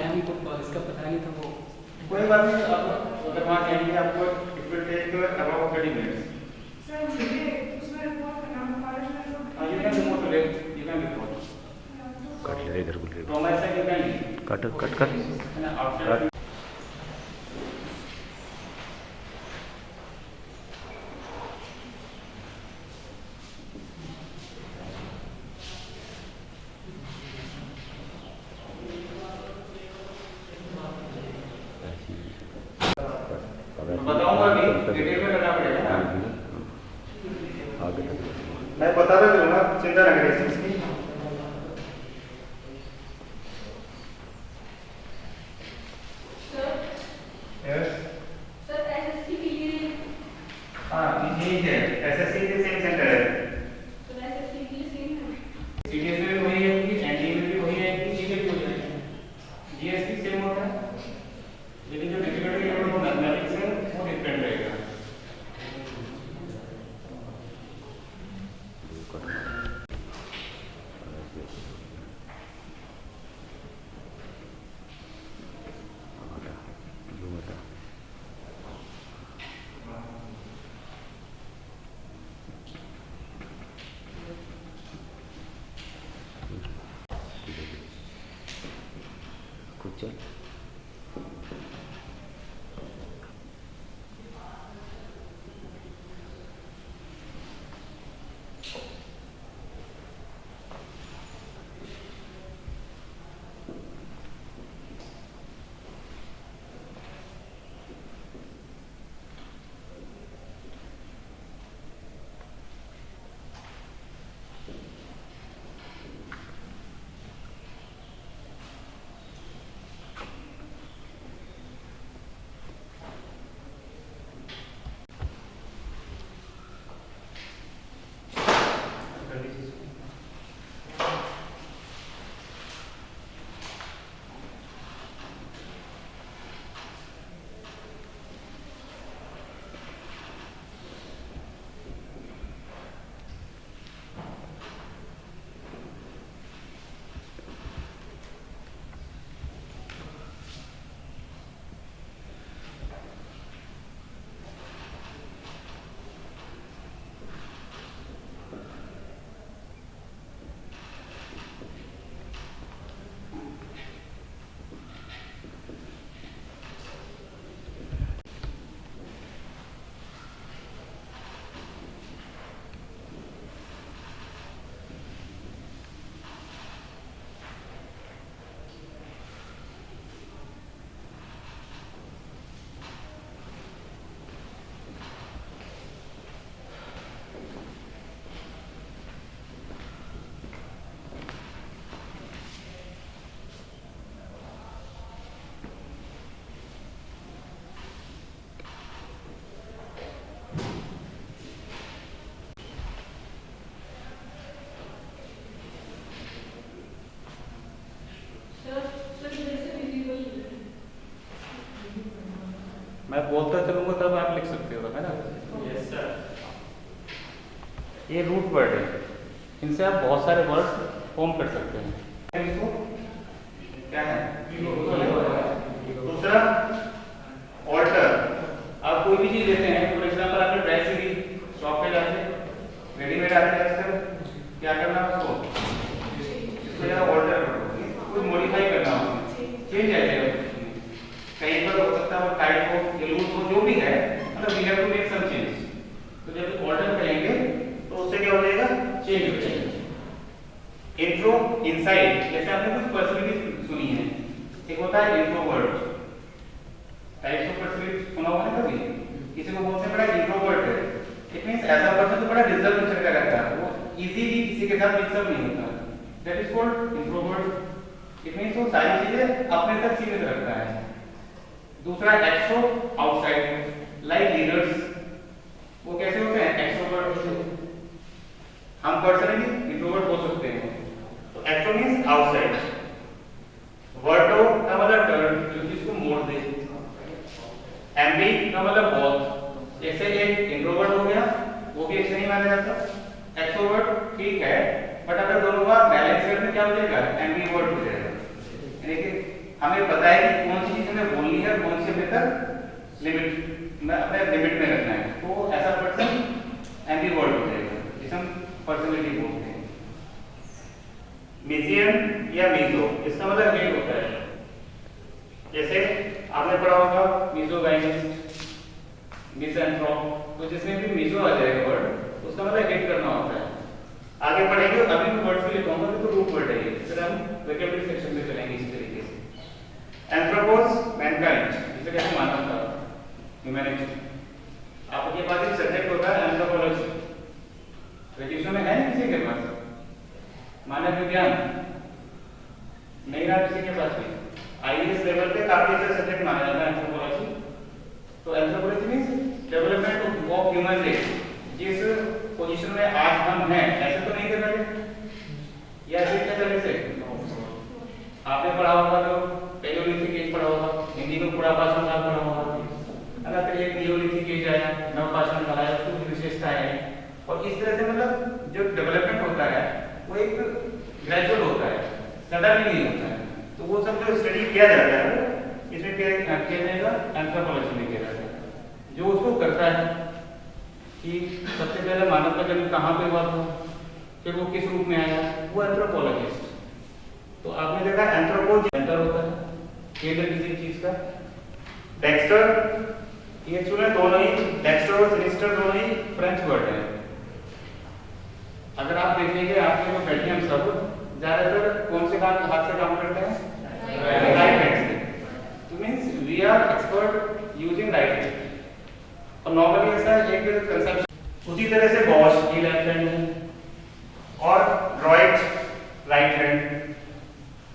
आया हूँ तो इसका पता नहीं था वो। कोई बात नहीं, आप अगर वहाँ जाएंगे आपको it will take about 30 minutes. Sir मुझे उसमें रिपोर्ट करना है, कॉलेज में तो you can report today, you can report कट ले इधर बोल ट्रॉमा से you can cut cut cut है ना आउटसाइड। बताऊंगा अभी डिटेल में करना पड़ेगा ना। आगे मैं बताता चलूंगा, चिंता ना करें इसकी। यस सर एसएससी के लिए हाँ यही है, एसएससी के सेम सेंटर है। तो एसएससी के लिए सेम है। सीडीएस में भी वही है कि एनडीए में भी वही है कि जीके भी वही है, जीएसटी सेम होता है, लेकिन जो डिफिकल्टी लेवल वो मैथमेटिक्स है वो डिफरेंट रहेगा। कुछ चल मैं बोलता चलूंगा तब आप लिख सकते हो, है ना। Yes sir. ये रूट वर्ड है, इनसे आप बहुत सारे वर्ड फॉर्म कर सकते हैं। इसको क्या है, दूसरा ऑल्टर। आप कोई भी चीज लेते हैं, फॉर एग्जांपल आपने ड्रेस ली, शॉप पे जाके रेडीमेड आते हैं, सर क्या करना है उसको, इसको जरा ऑल्टर करो, कोई मॉडिफाई करना हो, चेंज आ जाएगा। कहीं पर हो सकता है वो टाइट हो या लूज हो, जो भी है, मतलब we have to make some change. तो जब ऑल्टर करेंगे तो उससे क्या हो जाएगा, चेंज हो जाएगा। इंट्रो इनसाइड, जैसे आपने कुछ पर्सनैलिटी सुनी है, एक होता है इंट्रोवर्ट, टाइप्स ऑफ पर्सनैलिटी सुना होगा ना कभी, किसी को बोलते हैं बड़ा इंट्रोवर्ट है, इट मींस ऐसा पर्सन जो बड़ा रिजर्व नेचर का रहता है, वो इजीली किसी के साथ मिक्सअप नहीं होता, that is called introvert. It means वो सारी चीजें अपने तक सीमित रखता है। दूसरा एक्स्ट्रो आउटसाइड, लाइक लीडर्स, वो कैसे होते हैं, एक्स्ट्रोवर्ट। हम पर्सनली इंट्रोवर्ट हो सकते हैं, तो एक्स्ट्रो मींस आउटसाइड। वर्डो का मतलब टर्न, जो चीज को मोड़ दे। एम्बी का मतलब बहुत, जैसे एक इंट्रोवर्ट हो गया, वो भी ऐसे नहीं माना जाता। एक्सट्रोवर्ट ठीक है, बट अगर दोनों का बैलेंस करने क्या हो जाएगा, एम्बीवर्ट हो जाएगा। यानी कि हमें पता है कि कौन सी चीज हमें बोलनी है और कौन सी हमें तक लिमिट में अपने लिमिट में रखना है, तो ऐसा पर्सन एम्बिवर्ट हो जाएगा, जिसे हम पर्सनैलिटी बोलते हैं। मिजियन या मीजो, इसका मतलब हेड होता है। जैसे आपने पढ़ा होगा मिजोगाइनिस्ट, मिसएंथ्रोप, तो जिसमें भी मिजो आ जाएगा वर्ड, उसका मतलब हेड करना होता है। आगे पढ़ेंगे, अभी मैं वर्ड्स भी लिखूंगा तो रूट वर्ड है ये, फिर हम वोकैबुलरी सेक्शन में चलेंगे इस तरीके से। एंथ्रोपोस मैनकाइंड, जिसे कहते हैं मानवता, ह्यूमैनिटी। आपके पास एक सब्जेक्ट होता है एंथ्रोपोलॉजी, ग्रेजुएशन में है ना किसी के पास? मानव विज्ञान नहीं रहा किसी के पास भी? आईएएस लेवल पे काफी अच्छा सब्जेक्ट माना जाता है एंथ्रोपोलॉजी। तो anthropology means development of human race, जिस पोजीशन में आज हम हैं, ऐसे तो नहीं थे पहले, या ऐसे क्या तरह से? आपने पढ़ा होगा तो पैलियोलिथिक एज पढ़ा होगा, हिंदी में पुरापाषाण काल पढ़ा होगा, अगर फिर एक नियोलिथिक एज आया, नवपाषाण काल आया, उसकी विशेषताएं हैं। और इस तरह से मतलब जो डेवलपमेंट होता है वो एक ग्रेजुअल होता है, सडनली नहीं होता है। तो वो सब जो स्टडी किया जाता है इसमें किया जाएगा एंथ्रोपोलॉजी में किया जाता है, जो उसको करता है कि सबसे पहले मानव का जन्म कहाँ पे हुआ था, फिर वो किस रूप में आया, वो एंथ्रोपोलॉजिस्ट। तो आपने देखा एंथ्रोपो सेंटर होता है, केंद्र किसी चीज का। डेक्स्टर, ये चुने दोनों ही, डेक्स्टर और सिनिस्टर दोनों ही फ्रेंच वर्ड है। अगर आप देखेंगे आपके जो बैठे हम सब ज्यादातर कौन से हाथ से काम करते हैं? राइट हैंड से। तो means we are expert using right hand. और नॉर्मली ऐसा एक कंसेप्ट, उसी तरह से बॉश ये लेफ्ट हैंड है और ड्रॉइट राइट हैंड,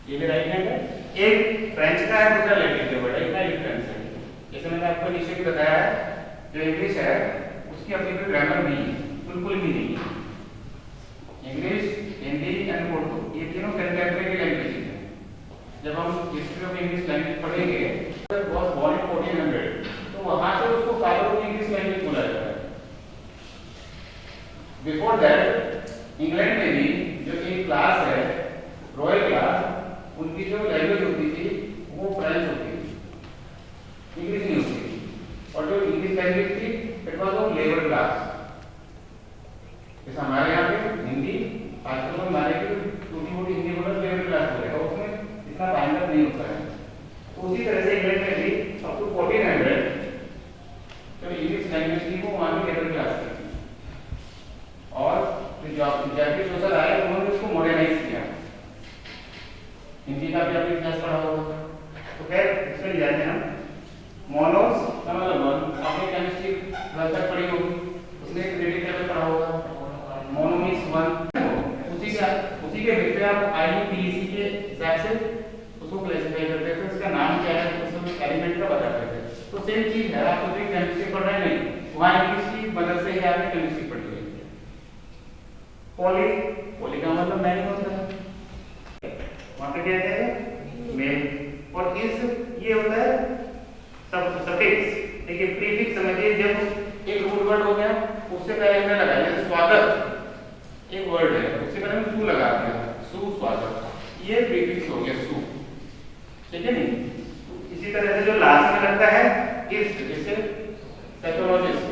ये भी राइट हैंड है। एक फ्रेंच का है, दूसरा लैटिन का वर्ड है, इतना डिफरेंस है। जैसे मैंने आपको नीचे भी बताया है, जो इंग्लिश है उसकी अपनी कोई ग्रामर नहीं है, बिल्कुल भी नहीं है। इंग्लिश, हिंदी एंड उर्दू ये तीनों कंटेम्परेरी लैंग्वेजेस हैं। जब हम हिस्ट्री ऑफ इंग्लिश लैंग्वेज पढ़ेंगे, वाज बॉर्न इन 1400, तो वहां से उसको फादर ऑफ इंग्लिश लैंग्वेज बोला जाता है। बिफोर दैट इंग्लैंड में भी जो एक क्लास है, रॉयल क्लास, उनकी जो लैंग्वेज होती थी वो फ्रेंच होती थी, इंग्लिश नहीं होती थी। और जो इंग्लिश लैंग्वेज थी it was of labour class. जैसे हमारे यहाँ पे हिंदी आजकल में हमारे की टूटी मोटी हिंदी बोला लेबर क्लास बोलेगा, उसमें इतना टाइम तक नहीं होता है। तो उसी तरह से इंग्लैंड में भी अप टू 1400 जो इंग्लिश लैंग्वेज थी वो वहाँ की लेबर क्लास थी। और जैसे सोशल आए उन्होंने उसको मॉडर्नाइज किया। हिंदी का भी आपने इतिहास पढ़ा होगा, तो खैर इसमें जाते हैं हम। मोनोस का मतलब आपने केमिस्ट्री तक पढ़ी होगी, उसमें एक रेडिक लेवल पढ़ा होगा। मोनो मींस वन, उसी के बेस पे आप आईयूपीएसी के हिसाब से उसको क्लासिफाई करते थे, उसका नाम क्या है, उसको एलिमेंट का बताते थे। तो सेम चीज है, आप तो केमिस्ट्री पढ़ रहे नहीं, वहाँ इंग्लिश की मदद से ही आपने केमिस्ट्री पढ़ी है। पॉली का मतलब मैन होता है, वहाँ पे क्या है मेल। और इस ये होता है सब सफिक्स, देखिए प्रीफिक्स समझिए, जब एक रूट वर्ड हो गया उससे पहले हमने लगाया, जैसे स्वागत एक वर्ड है, उससे पहले हम सु लगा दिया, सु स्वागत, ये प्रीफिक्स हो गया सु, ठीक है नहीं? तो इसी तरह से जो लास्ट में लगता है इस्ट, जैसे साइकोलॉजिस्ट,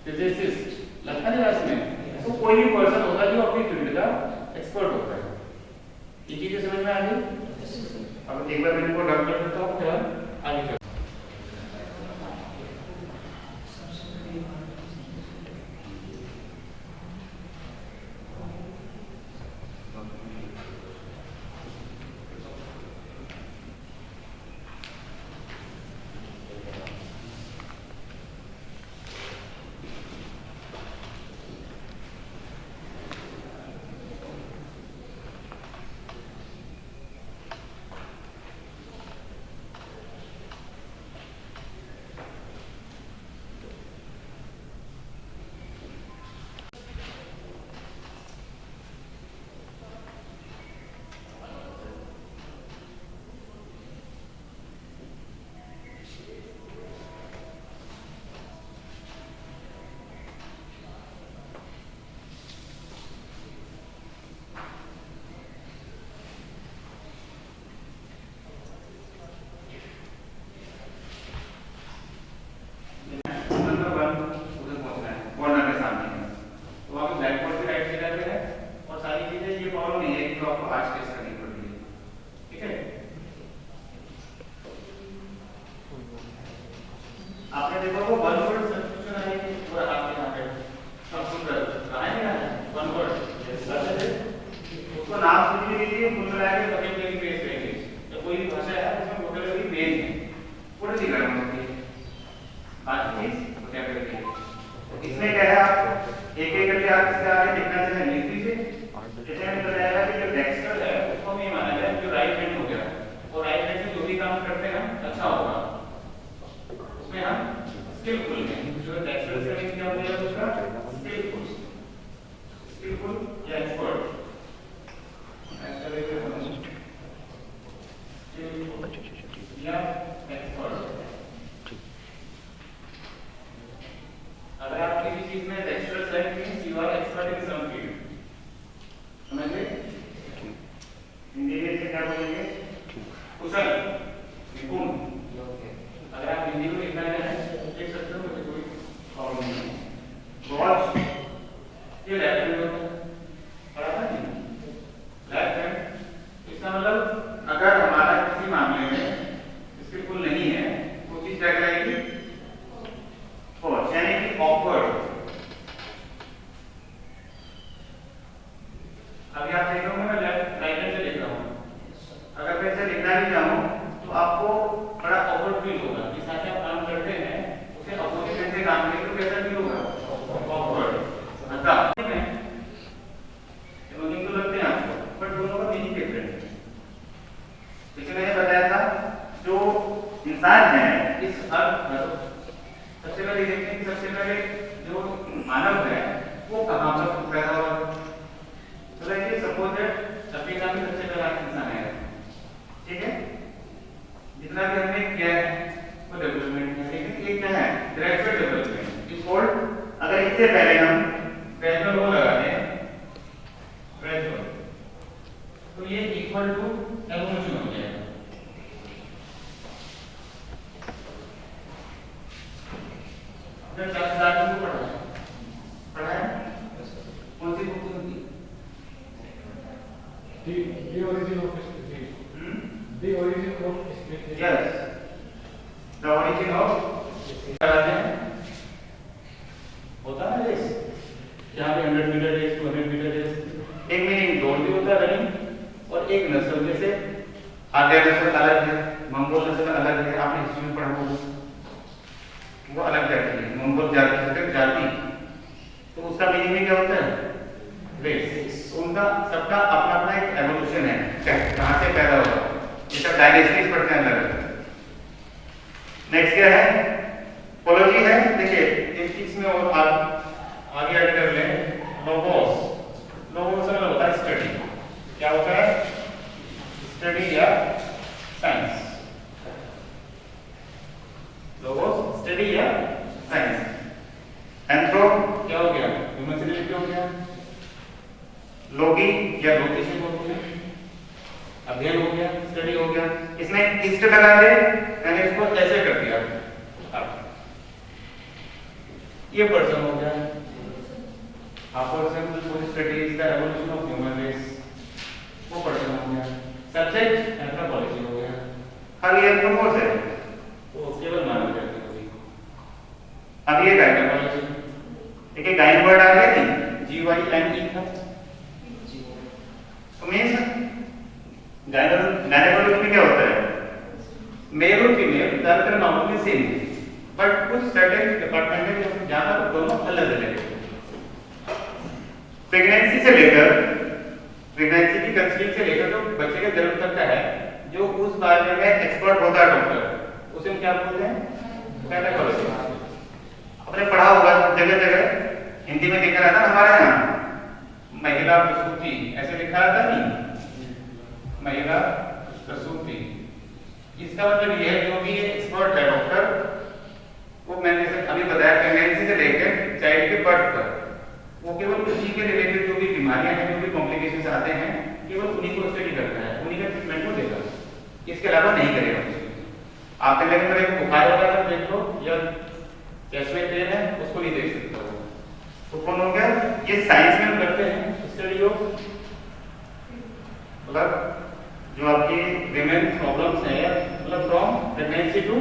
फिजिसिस्ट लगता है लास्ट में, तो कोई भी पर्सन होता है जो अपनी फील्ड का एक्सपर्ट होता है। ये चीजें समझ में आ गई? अब एक बार मैं इनको डब कर देता हूँ, फिर आगे चलते हैं। आपने देखा वो वन वर्ड सब्स्टिट्यूशन है कि पूरा आपके यहाँ पे अब सुन रहे हो कहाँ है ना वन वर्ड उसको नाम सुन लीजिए फुल मिला के वोकैबुलरी बेस रहेंगे तो कोई भी भाषा है उसमें वोकैबुलरी बेस है पूरी सी ग्रामर होती है बाकी चीज वोकैबुलरी इसमें क्या है आप एक एक करके आप इसके आगे लिखना चाहिए नीति से जैसे हमें बताया कि जो डेक्स्टर है उसको भी माना जाए जो राइट हैंड हो गया और राइट हैंड से जो भी काम करते हैं अच्छा होगा उसमें हम स्किलफुल हैं जो डेक्स्टर से क्या हो गया उसका स्किलफुल स्किलफुल या एक्सपर्ट ऐसा लेके या एक्सपर्ट अगर आप किसी चीज में dexter select means you are expert in some field समझ गए हिंदी में से क्या बोलेंगे कुशल निपुण अगर आप हिंदी में लिखना है लिख सकते हो मुझे कोई प्रॉब्लम नहीं है वॉच ये लेफ्ट हैंड होता है पढ़ा था नहीं लेफ्ट हैंड इसका मतलब अगर हमारा किसी मामले में स्किलफुल नहीं है वो चीज क्या करेगी वॉच यानी कि ऑकवर्ड अभी आप देख रहे हो मैं लेफ्ट राइट हैंड से लिख रहा हूं अगर मैं इसे लिखना भी चाहूं तो आपको बड़ा ऑकवर्ड फील होगा जिस साथ आप काम करते हैं उसे अपोजिशन से काम करें तो कैसा फील होगा ऑकवर्ड अच्छा ठीक है दोनों तो लगते हैं आपको बट दोनों का मीनिंग डिफरेंट है जैसे मैंने बताया था जो इंसान है इस अर्थ सबसे पहले देखते हैं कि सबसे पहले जो मानव है वो कहां पर पैदा हुआ तो देखिए सपोज दैट अफ्रीका में सबसे पहला इंसान है ठीक है जितना भी हमने किया है वो डेवलपमेंट है लेकिन ये क्या है ग्रेजुअल डेवलपमेंट इज कॉल्ड अगर इससे पहले हम ग्रेजुअल वो लगा दें ग्रेजुअल तो ये इक्वल टू एवोल्यूशन हो जाएगा जब 10,000 को पढ़ा है कौन सी बुक होती है The origin of species. The origin of species. Yes. The origin of होता है रेस यहाँ पे 100 मीटर रेस 200 मीटर रेस एक मीनिंग दौड़ भी होता है रनिंग और एक नस्ल जैसे आर्य नस्ल अलग है मंगोल नस्ल अलग है आपने हिस्ट्री में पढ़ा होगा वो अलग जाति है मंगोल जाति तो उसका मीनिंग क्या होता है रेस उनका सबका अपना अपना एक एवोल्यूशन है कहां से पैदा हुआ ये सब डायनेस्टीज पढ़ते हैं अलग नेक्स्ट क्या है पोलॉजी है देखिए एक चीज में और आप आगे ऐड कर लें लोगोस लोगोस का होता है स्टडी क्या होता है स्टडी या साइंस लोगोस स्टडी या साइंस एंथ्रो क्या हो गया ह्यूमन से रिलेटेड हो गया लोगी या लोकेशन हो गया अध्ययन हो गया स्टडी हो गया इसमें इस्ट लगा दे मैंने इसको ऐसे कर दिया अब ये पर्सन हो गया a person who studies the evolution of human race वो पर्सन हो गया सब्जेक्ट एंथ्रोपोलॉजी हो गया खाली एंथ्रोपोस है वो केवल मानव जाति होगी अब ये गाइनोकोलॉजी देखिए गाइन वर्ड आ गया नहीं GYNE था तो मींस गायनेकोलॉजी में क्या होता है मेल और फीमेल ज्यादातर मामलों में सेम है बट कुछ सर्टेन डिपार्टमेंट है जहां पर दोनों अलग अलग है प्रेगनेंसी से लेकर प्रेगनेंसी की कंसीविंग से लेकर जो बच्चे का जन्म तक का है जो उस बारे में एक्सपर्ट होता है डॉक्टर उसे हम क्या बोलते हैं गायनेकोलॉजी आपने पढ़ा होगा जगह जगह हिंदी में लिखा रहता हमारे यहाँ महिला प्रसूति ऐसे लिखा था नहीं महिला प्रसूति इसका मतलब ये है जो भी एक्सपर्ट है डॉक्टर वो मैंने अभी बताया प्रेगनेंसी से लेकर चाइल्ड के बर्थ तक वो केवल उसी के रिलेटेड जो भी बीमारियां हैं जो भी कॉम्प्लिकेशंस आते हैं केवल उन्हीं को स्टडी करता है उन्हीं का ट्रीटमेंट को देगा इसके अलावा नहीं करेगा कुछ आपके लगे मेरे को बुखार होगा तो देख लो या चेस्ट में पेन है उसको नहीं देख सकते हो तो कौन हो गया ये साइंस में हम करते हैं स्टडी ऑफ मतलब जो आपकी विमेन प्रॉब्लम्स है मतलब from pregnancy to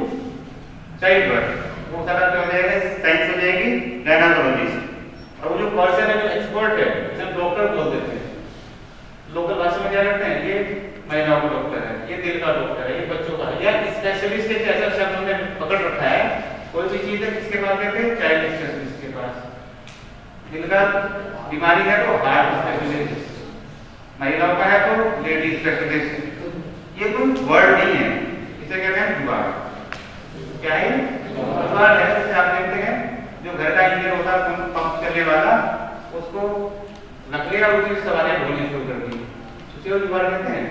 child birth वो सारा क्या हो जाएगा, साइंस हो जाएगी गायनेकोलॉजिस्ट। और वो जो पर्सन है, जो एक्सपर्ट है, जिसे डॉक्टर बोल देते हैं, लोकल भाषा में क्या करते हैं, ये महिलाओं का डॉक्टर है, ये दिल का डॉक्टर है, ये बच्चों का है, या स्पेशलिस्ट है, ऐसा शब्द हमने पकड़ रखा है। कोई भी चीज है किसके पास देते हैं, चाइल्ड स्पेशलिस्ट के पास। दिल का बीमारी है तो हार्ट स्पेशलिस्ट, महिलाओं का है तो लेडी स्पेशलिस्ट। ये कोई वर्ड नहीं है, इसे कहते हैं जुगाड़। क्या है, जुगाड़ है। जैसे आप देखते हैं जो घर का इंजीनियर होता है, पंप चलने वाला, उसको लकड़ियां उसकी सवारियां ढोने शुरू कर दी, उसे वो जुगाड़ कहते हैं।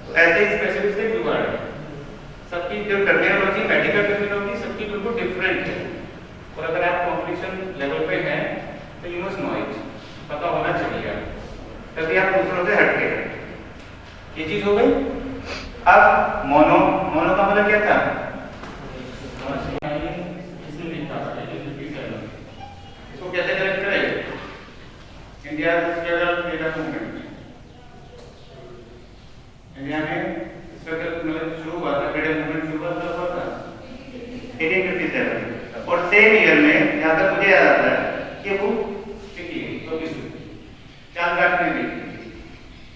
तो ऐसे ही स्पेशलिस्ट एक जुगाड़ है। सबकी जो टर्मिनोलॉजी, मेडिकल टर्मिनोलॉजी सबकी बिल्कुल डिफरेंट है। और अगर आप कॉम्पिटिशन लेवल पे हैं तो यू मस्ट नो इट, पता होना चाहिए, तभी आप दूसरों से हटके हैं। ये चीज हो गई। अब मोनो का मतलब क्या था, इसको कैसे करेक्ट करें, इंडिया मूवमेंट, इंडिया में मतलब शुरू हुआ था, फ्रीडम मूवमेंट शुरू हुआ था 1857। और सेम ईयर में, यहाँ तक मुझे याद आता है कि वो चांद काटने में,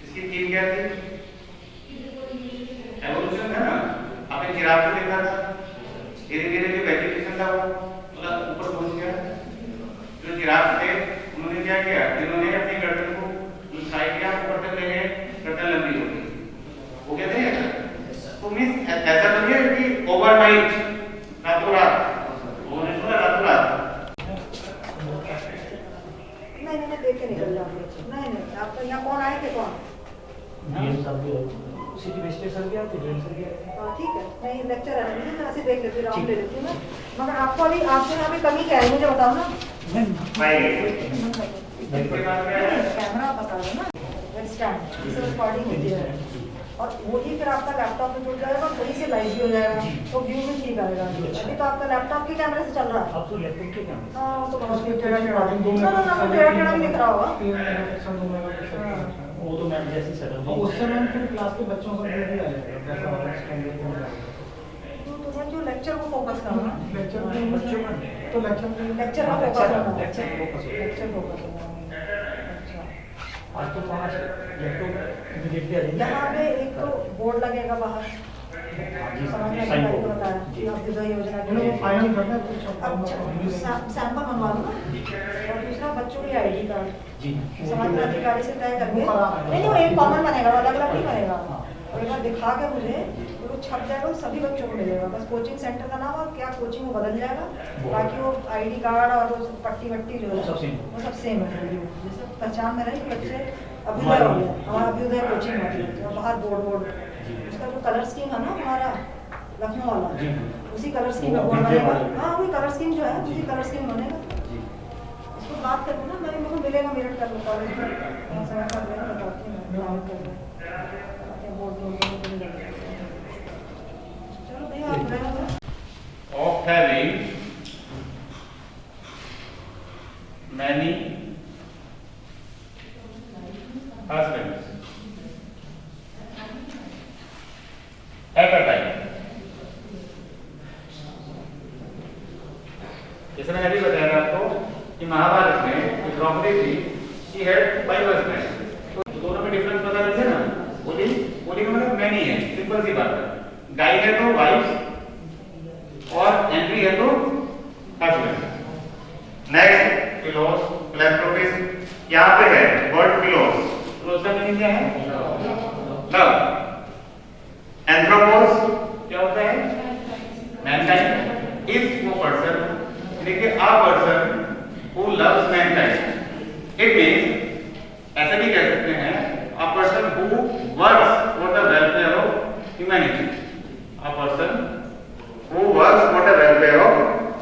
इसकी थीम क्या थी, एवोल्यूशन है ना। आपने जिराफ को देखा था, धीरे धीरे जो वेजिटेशन था वो मतलब ऊपर पहुंच गया। जो जिराफ थे उन्होंने क्या किया, जिन्होंने अपनी गर्दन को उठाई किया, ऊपर तक ले गए, गर्दन लंबी हो गई। वो कहते हैं तो मींस ऐसा तो नहीं है कि ओवरनाइट, रातों रात, उन्होंने सुना रातों रात। नहीं देख के निकल जाओ। नहीं आप तो यहाँ कौन आए थे, कौन सिटी वेस्टेड सर भी आते हैं, सर भी आते हैं। ठीक है, मैं लेक्चर है मुझे, मैं ऐसे देख लेती हूँ, राउंड ले लेती हूँ मैं। मगर आपको अभी आपके यहाँ पे कमी क्या है मुझे बताओ ना। कैमरा बता दो ना, स्टैंड इससे रिकॉर्डिंग होती है, और वही फिर आपका लैपटॉप में जुड़ जाएगा, वही से लाइव भी हो जाएगा, तो व्यू भी ठीक आएगा। अभी तो आपका लैपटॉप के कैमरे से चल रहा है। आप तो लैपटॉप के कैमरे, हाँ तो बहुत टेढ़ा टेढ़ा भी दिख रहा होगा। वो तो मैम जैसी सेटअप, और उससे मैम फिर क्लास के बच्चों का भी आ जाएगा, तो तुम्हें जो लेक्चर को फोकस करना, लेक्चर में बच्चों का तो लेक्चर का फोकस करना, लेक्चर फोकस होगा। आज तो 5 लैपटॉप इमीडिएटली आ जाएंगे। यहाँ पे एक तो बोर्ड लगेगा बाहर, सैंपल मंगवा लो ना, और दूसरा बच्चों की आईडी कार्ड समाज अधिकारी से तय करके, नहीं वो एक कॉमन बनेगा, अलग अलग नहीं बनेगा। और एक बार दिखा के मुझे तो वो छप जाएगा, सभी बच्चों को मिलेगा, बस कोचिंग सेंटर का नाम और क्या कोचिंग वो बदल जाएगा, बाकी वो आईडी कार्ड और वो पट्टी वट्टी जो है वो सब सेम है। जैसे पहचान में रहे कि बच्चे अभ्युदय हो गया, हमारा अभ्युदय कोचिंग होती है, और बाहर बोर्ड उसका जो कलर स्कीम है ना हमारा लखनऊ वाला, उसी कलर स्कीम में बोर्ड बनेगा। हाँ वही कलर स्कीम जो है उसी कलर स्कीम बनेगा। इसको बात करके ना मैं मुझे मिलेगा मेरठ कर लो कॉलेज में, समय कर लेना बताती हूँ बोर्ड चलो भैया। Of having many husbands at a time। जैसे मैंने अभी बताया था आपको कि महाभारत में जो द्रौपदी थी, she had 5 husbands। तो दोनों में डिफरेंस पता चलता है ना। बोली का मतलब मैनी है, सिंपल सी बात है। गाय है तो वाइफ और एंट्री है तो हस्बैंड। नेक्स्ट फिलोस, फिलैंथ्रोपिस्ट, यहाँ पे है वर्ड फिलोस, फिलोस का मीनिंग क्या है, लव। एंथ्रोपोस क्या होता है, मैनकाइंड। इज वो पर्सन, देखिए a person who loves Mankind. It means ऐसा भी कह सकते हैं a person who works for the welfare of humanity. A person who works for the welfare of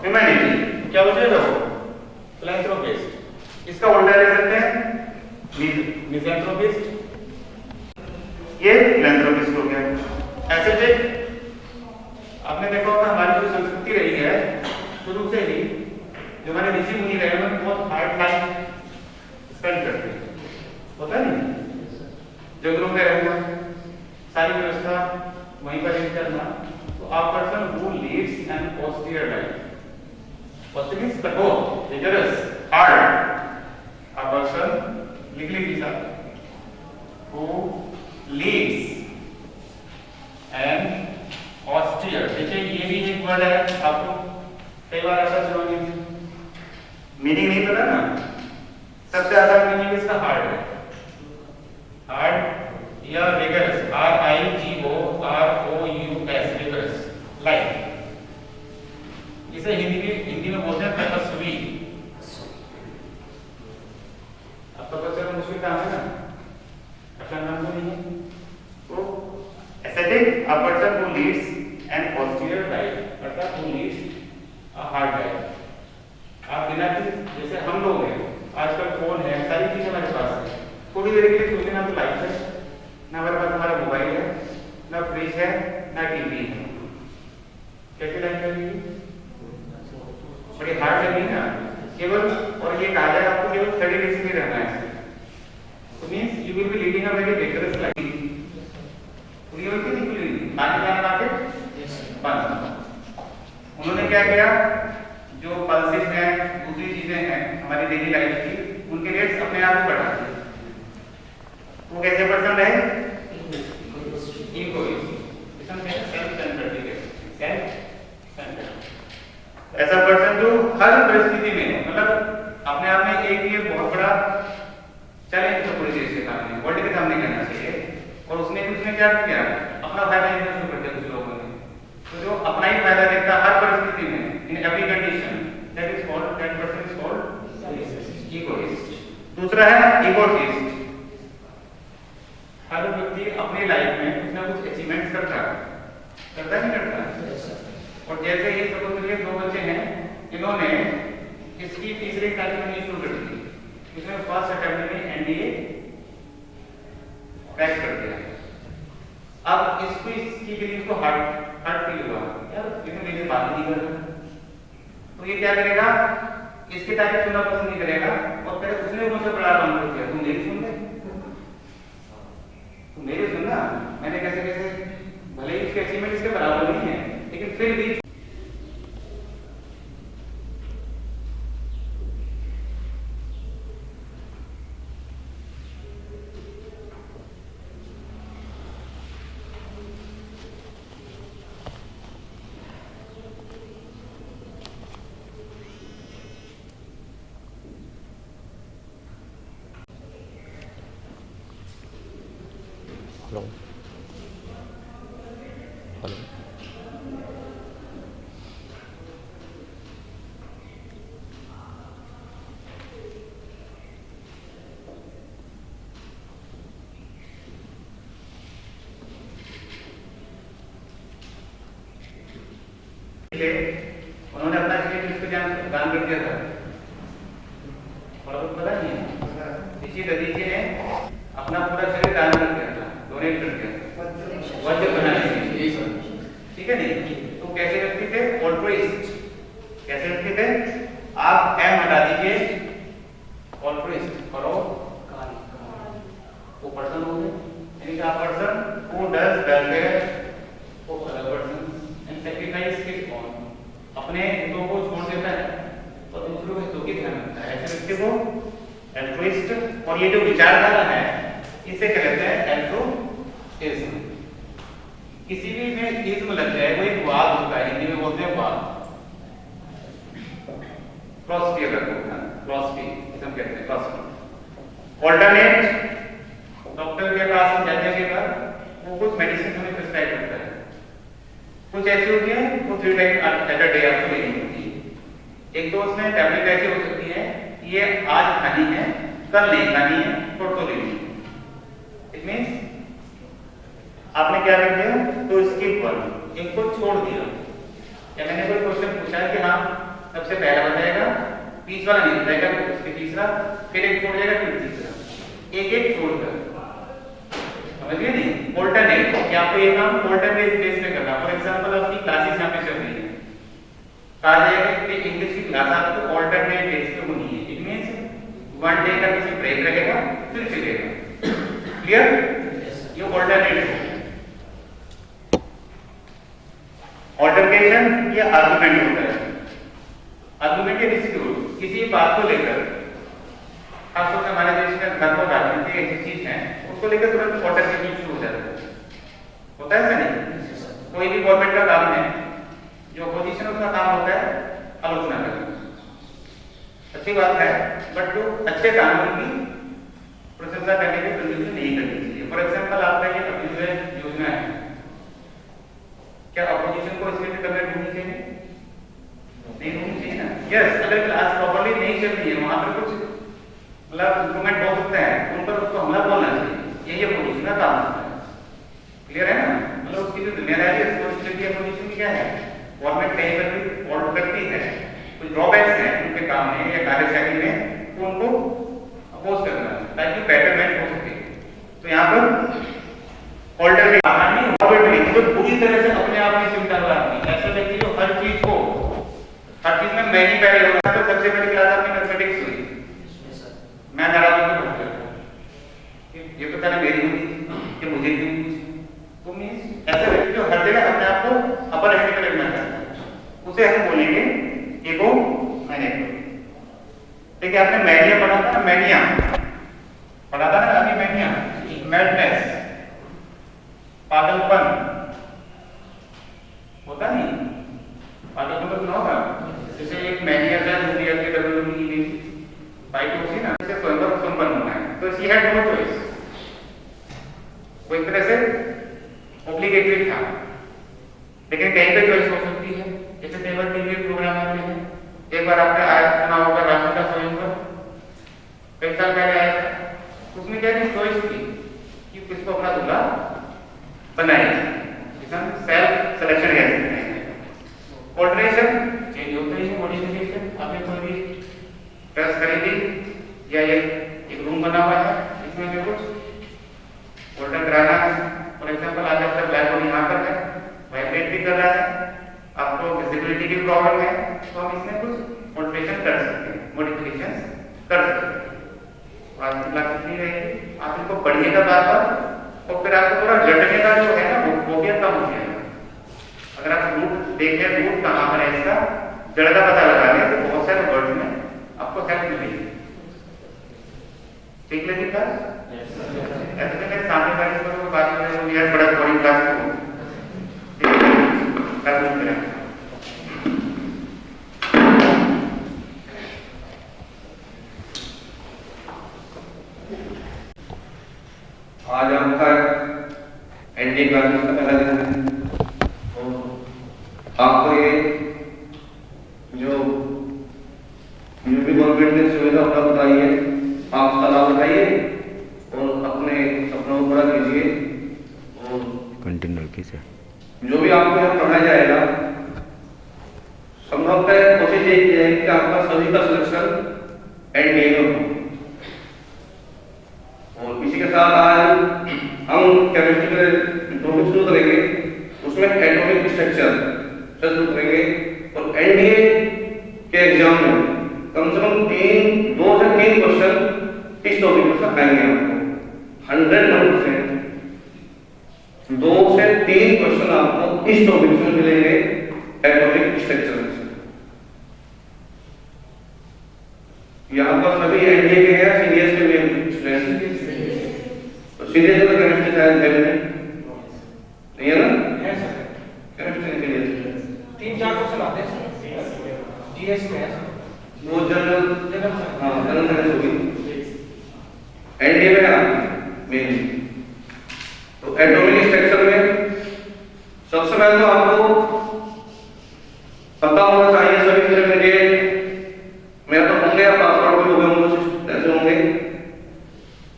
humanity। क्या हो जाएगा वो, philanthropist। इसका उल्टा ले सकते हैं मिसैंथ्रोपिस्ट, ये philanthropist हो गया। ऐसे थे आपने देखा होगा हमारी जो संस्कृति रही है शुरू से ही, जो हमारे ऋषि मुनि रहे हैं बहुत हार्ड लाइफ स्पेंड करते हैं, होता है नहीं, जंगलों में रहना, सारी व्यवस्था वहीं पर करना। A person who leads an austere life, Positive means कठोर, vigorous, hard. A person, लिख लीजिए साहब, who leads and austere. देखिए ये भी एक वर्ड है, आपको कई बार ऐसा सुनोगे, मीनिंग नहीं पता ना, सबसे ज्यादा मीनिंग इसका हार्ड है, हार्ड या vigorous, RIGOROUS, vigorous, लाइक इसे हिंदी में बोलते हैं तपस्वी। अब तपस्या का मुश्किल काम है ना, अच्छा नाम तो नहीं है। तो ascetic, a person who leads an austere life, अर्थात who leads a hard life। आप बिना जैसे हम लोग हैं, आजकल फोन है, सारी चीजें हमारे पास है, थोड़ी देर के लिए सोचते ना तो लाइफ है ना, हमारे पास हमारा मोबाइल है ना, फ्रिज है ना, टीवी है, कैसे लाइफ लगेगी? बड़ी हार्ड लगेगी ना केवल। और ये कहा जाए आपको केवल 30 डेज में रहना है, तो means you will be leading a very dangerous life. पूरी होती नहीं पूरी आगे जाना मार्केट बंद। उन्होंने क्या किया, जो पल्सेस हैं, दूसरी चीजें हैं हमारी डेली लाइफ की, उनके रेट्स अपने आप ही बढ़ा दिए। वो कैसे पर्सन रहे? इगोइस्ट, सेल्फ सेंटर्ड, ठीक है, सेल्फ सेंटर्ड। ऐसा पर्सन जो हर परिस्थिति में, मतलब अपने आप में एक ये बहुत बड़ा चैलेंज है पूरे देश के सामने, वर्ल्ड के सामने कहना चाहिए। और उसने क्या किया, अपना फायदा देखना शुरू कर दिया कुछ लोगों ने। तो जो अपना ही फायदा देखता हर परिस्थिति में, in every condition, that is called, that person is called egoist. दूसरा है इगोटिस्ट। हर व्यक्ति अपनी लाइफ में कुछ ना कुछ अचीवमेंट्स करता नहीं करता। और जैसे ये सब के लिए 2 बच्चे हैं, इन्होंने इसकी तीसरी तारीख में शुरू कर दी, इसने फर्स्ट अटेम्प्ट में एनडीए क्रैक कर दिया। अब इसकी बिलीफ को हार्ट फील हुआ, यार लेकिन मेरी बात नहीं कर रहा, तो ये क्या करेगा, इसकी तारीफ सुनना पसंद नहीं करेगा, और फिर उसने मुझसे बड़ा काम कर दिया, तुम मेरी सुन ले, तुम मेरी सुनना, मैंने कैसे भले ही इसके अचीवमेंट इसके बराबर नहीं है, लेकिन फिर भी हेलो हेलो उन्होंने अपना शरीर किसको दान कर दिया था, और पता नहीं है, ऋषि दधीचि ने अपना पूरा शरीर दान कर दिया था, डोनेट कर दिया था वज्र बनाने के लिए, ठीक है नहीं? तो कैसे व्यक्ति थे? ऑल्ट्रुइस्ट। कैसे व्यक्ति थे? आप एम हटा दीजिए, ऑल्ट्रुइस्ट करो, वो पर्सन हो गए, यानी कि आप person who does welfare for other person and sacrifice his own, अपने हितों को छोड़ देता है और दूसरों के हितों की ध्यान रखता है, ऐसे व्यक्ति को एल्ट्रुइस्ट। और ये जो विचारधारा है इसे कहते हैं एल्ट्रुइज्म। किसी भी में इज्म लग जाए, वो एक वाद होता है, हिंदी में बोलते हैं वाद, फिलॉसफी अगर बोलना, फिलॉसफी इज्म कहते हैं, फिलॉसफी। ऑल्टरनेट, डॉक्टर के पास हम जाने के बाद वो कुछ मेडिसिन हमें प्रिस्क्राइब करता है, कुछ ऐसी होती है वो 3 टाइम एट अ डे आपको लेनी होती है। एक तो उसमें टैबलेट ऐसी हो सकती है, ये आज खानी है, कल नहीं खानी है, परसों लेनी है। इट मींस आपने क्या कर दिया, तो स्किप वन, एक को छोड़ दिया। या मैंने कोई क्वेश्चन पूछा है कि हाँ सबसे पहला बताएगा, बीच वाला नहीं बताएगा, उसके तीसरा, फिर एक छोड़ जाएगा, फिर तीसरा, एक छोड़कर, समझिए नहीं? ऑल्टरनेट, कि आपको ये काम ऑल्टरनेट बेस में करना। फॉर एग्जांपल आपकी क्लासेस यहाँ पे चल रही है, कहा जाएगा कि इंग्लिश की क्लास आपको ऑल्टरनेट बेस पे होनी है। इट मींस 1 डे का किसी ब्रेक रहेगा, फिर चलेगा। क्लियर? ये ऑल्टरनेट है। ऑल्टरनेशन ये आर्गुमेंट होता है। आर्गुमेंट या डिस्प्यूट किसी बात को लेकर, खासतौर से हमारे देश में घर को राजनीति ऐसी चीज है उसको लेकर तुरंत ऑर्डर के बीच शुरू हो जाता है, होता है ऐसा नहीं? कोई भी गवर्नमेंट का काम है, जो अपोजिशन उसका काम होता है आलोचना करना, अच्छी बात है, बट जो अच्छे कानून की प्रशंसा करने की प्रवृत्ति नहीं करनी चाहिए। फॉर एग्जाम्पल आपका ये अभी जो योजना है, क्या अपोजिशन को इसके लिए कमेंट होनी चाहिए? नहीं होनी चाहिए ना। यस, अगर क्लास प्रॉपर्ली नहीं चल रही है, वहां पर कुछ मतलब इम्प्रूवमेंट हो सकता है, उन पर उसको हमला बोलना चाहिए, यही अपोजिशन का काम होता है। क्लियर है ना? मतलब उसकी जो जिम्मेदारी है रिस्पॉन्सिबिलिटी अपोजिशन की क्या है? गवर्नमेंट कहीं पर भी फॉल्ट करती है, कुछ ड्रॉबैक्स हैं उनके काम में या कार्यशैली में, तो उनको अपोज करना ताकि बेटरमेंट हो सके। तो यहाँ पर ऑल्टर जो पूरी तरह से अपने आप में चिंता हुआ आदमी, ऐसा व्यक्ति जो हर चीज में मैं ही पहले हो रहा है, तो सबसे बड़ी क्लास आपकी मैथमेटिक्स हुई, मैं नाराज होकर पढ़ करता ये तो पहले मेरी हुई कि मुझे क्यों तो मींस ऐसा व्यक्ति जो हर जगह अपने आप को अपर हैंड पे रखना चाहता है, उसे हम बोलेंगे ईगो मैनिया। देखिए आपने मैनिया पढ़ा था ना, मैनिया पढ़ा था ना अभी, मैनिया मैडनेस, पागलपन होता नहीं, पागलपन तो सुना होगा। जैसे एक मैनिया था जो भी आपके WWE की फाइट होती ना, जैसे स्वयंवर संपन्न होना है, तो शी हैड नो चॉइस, वो एक तरह से ऑब्लिगेटरी था, लेकिन कहीं पे चॉइस हो सकती है। जैसे केवल टीवी प्रोग्राम आते हैं, एक बार आपने आया सुना होगा राशि का स्वयंवर, कई साल पहले आया था, उसमें क्या चॉइस थी कि किसको अपना दूल्हा बनाए, सेल्फ सिलेक्शन है। ऑल्टरेशन चेंज होता है, मॉडिफिकेशन, आपने कोई भी ड्रेस खरीदी या एक रूम बना हुआ है, इसमें भी कुछ ऑल्टर कराना है। फॉर एग्जांपल आज आपका ब्लैक बोर्ड यहाँ पर है, वाइब्रेट भी कर रहा है, आपको विजिबिलिटी की प्रॉब्लम है, तो हम इसमें कुछ ऑल्टरेशन कर सकते हैं, मॉडिफिकेशन कर सकते हैं। आज की क्लास इतनी रहेगी, आप इनको पढ़िएगा बार-बार, और फिर आपको थोड़ा रटने का जो है ना वो भी कम हो जाएगा। अगर आप रूट देख लें, रूट कहाँ पर है इसका, जड़ का पता लगा लें, तो बहुत सारे वर्ड्स में आपको हेल्प मिलेगी। ठीक लगी क्लास? ऐसे में मेरे सामने वाले पर बात करें, वो यार बड़ा बोरिंग क्लास को क्लास में करें। आज आपका एनडी क्लासेस का पहला दिन है, आपको ये जो भी गवर्नमेंट ने सुविधा उपलब्ध कराई है, आप उसका लाभ उठाइए और अपने सपनों को पूरा कीजिए। और कंटिन्यू कीजिए, जो भी आपको यहाँ पढ़ाया जाएगा, संभवतः कोशिश यही की जाएगी कि आपका सभी का सिलेक्शन एनडीए में हो। और इसी के साथ आज हम केमिस्ट्री के टॉपिक शुरू करेंगे, उसमें एटॉमिक स्ट्रक्चर से शुरू करेंगे। और एनडीए के एग्जाम में कम से कम 2 से 3 क्वेश्चन इस टॉपिक से आएंगे आपको 100%। 2 से 3 क्वेश्चन आपको इस टॉपिक से मिलेंगे, एटॉमिक स्ट्रक्चर से। यहाँ पर सभी एनडीए के हैं, सीनियर्स के भी स्टूडेंट्स, सीधे तो केमिस्ट्री शायद है नहीं है ना? केमिस्ट्री सीधे 3-4 क्वेश्चन आते हैं जीएस में, वो जनरल हाँ जनरल साइंस होगी, एनडीए में है मेन। तो एटॉमिक स्ट्रक्चर में सबसे पहले तो आपको पता होना चाहिए सभी इंटरमीडिएट में तो होंगे, आप पासवर्ड भी होंगे, ऐसे होंगे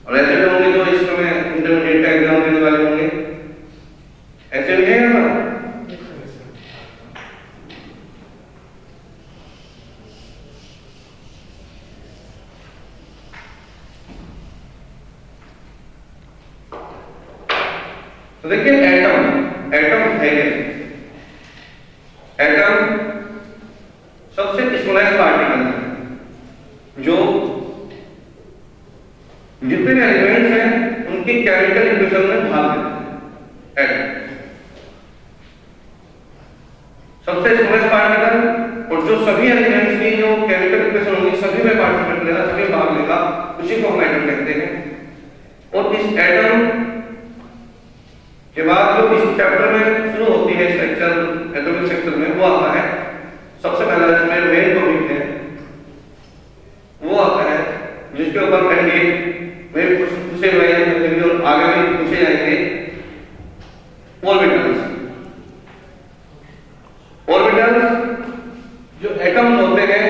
और ऐसे भी होंगे जो इस समय इंटरमीडिएट का एग्जाम देने वाले होंगे, ऐसे भी है ना? तो देखिए एटम है एटम सबसे स्मॉलेस्ट पार्टिकल है जो जितने भी एलिमेंट्स हैं उनकी केमिकल इक्वेशन में भाग देते हैं। सबसे स्मॉलेस्ट पार्टिकल और जो सभी एलिमेंट्स की जो केमिकल इक्वेशन होंगी सभी में पार्टिसिपेट लेगा, सभी में भाग लेगा, उसी को हम एटम कहते हैं। और इस एटम के बाद जो इस चैप्टर में शुरू होती है स्ट्रक्चर, एटॉमिक स्ट्रक्चर में वो आता है सबसे पहला इसमें मेन टॉपिक है वो आता है जिसके ऊपर कहेंगे में कुछ पूछे हुए हैं और आगे भी पूछे जाएंगे ऑर्बिटल्स। ऑर्बिटल्स जो एटम्स होते हैं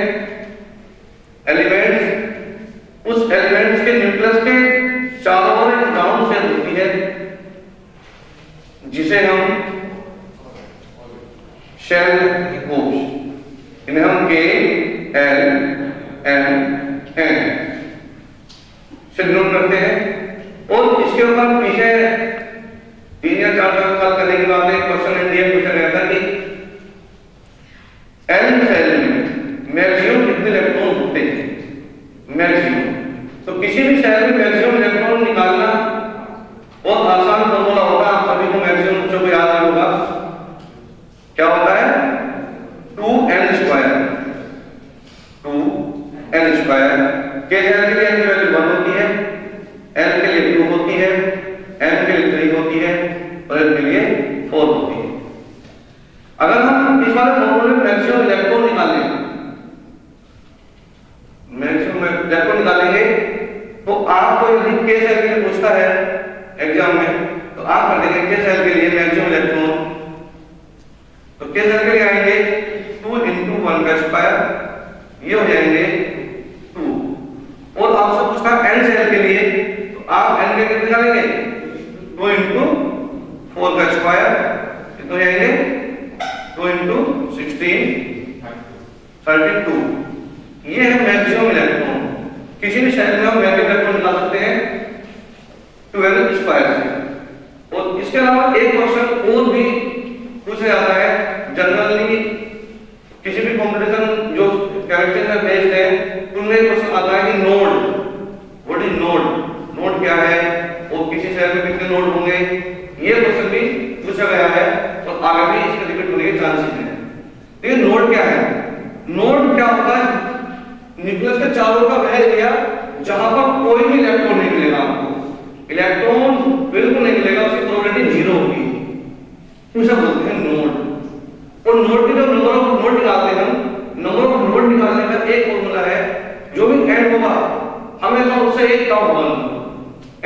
एलिमेंट्स, उस एलिमेंट्स के न्यूक्लियस के चारों ओर एक ग्राउंड शेल होती है जिसे हम शेल कोश, इन्हें हम के एल एम एन से डिनोट करते हैं। और इसके ऊपर पीछे 3 या 4 साल करने के बाद एक क्वेश्चन इंडिया पूछा गया था कि एल सेल में मैक्सिमम कितने इलेक्ट्रॉन होते हैं, मैक्सिमम। तो किसी भी सेल में मैक्सिमम इलेक्ट्रॉन निकालना बहुत आसान फॉर्मूला होता है, आप सभी को मैक्सिमम बच्चों को याद नहीं होगा। क्या होता है 2n स्क्वायर, 2n स्क्वायर। के सेल के लिए n की वैल्यू 1 होती है, l के लिए 2 होती है, m के लिए 3 होती है और l के लिए 4 होती है। अगर हम इस वाले फॉर्मूले में मैक्सिमम इलेक्ट्रॉन निकालेंगे, मैक्सिमम इलेक्ट्रॉन निकालेंगे तो आपको यदि के सेल के लिए पूछता है एग्जाम में तो आप कर देंगे के सेल के लिए मैक्सिमम इलेक्ट्रॉन, तो के सेल के लिए आएंगे 2 × 1 का स्क्वायर, ये हो जाएंगे 2। और आपसे पूछता है n सेल के लिए तो आप n के कितने निकालेंगे 2 × 4 का स्क्वायर, कितने हो जाएंगे 2 × 16 32। ये है मैक्सिमम इलेक्ट्रॉन। किसी भी सेल में हम मैक्सिमम इलेक्ट्रॉन निकाल सकते हैं 12 स्क्वायर से। और इसके अलावा एक क्वेश्चन और भी पूछा जाता है जनरली किसी भी कंपटीशन जो कैरेक्टर में बेस्ड है उनमें क्वेश्चन आता है कि node, what is node, node क्या है और किसी सेल में कितने नोड होंगे, ये क्वेश्चन भी पूछा गया है और आगे भी इसके रिपीट होने के चांसेस हैं। देखिए नोड क्या है, नोड क्या होता है न्यूक्लियस के चारों का वह एरिया जहां पर कोई भी इलेक्ट्रॉन नहीं मिलेगा, आपको इलेक्ट्रॉन बिल्कुल नहीं मिलेगा, उसकी प्रोबेबिलिटी 0 होगी, उसे बोलते हैं नोड। और नोड की जो नंबर ऑफ नोड निकालते हैं हम, नंबर ऑफ नोड निकालने का एक फॉर्मूला है, जो भी n होगा हमेशा उससे एक कम होगा,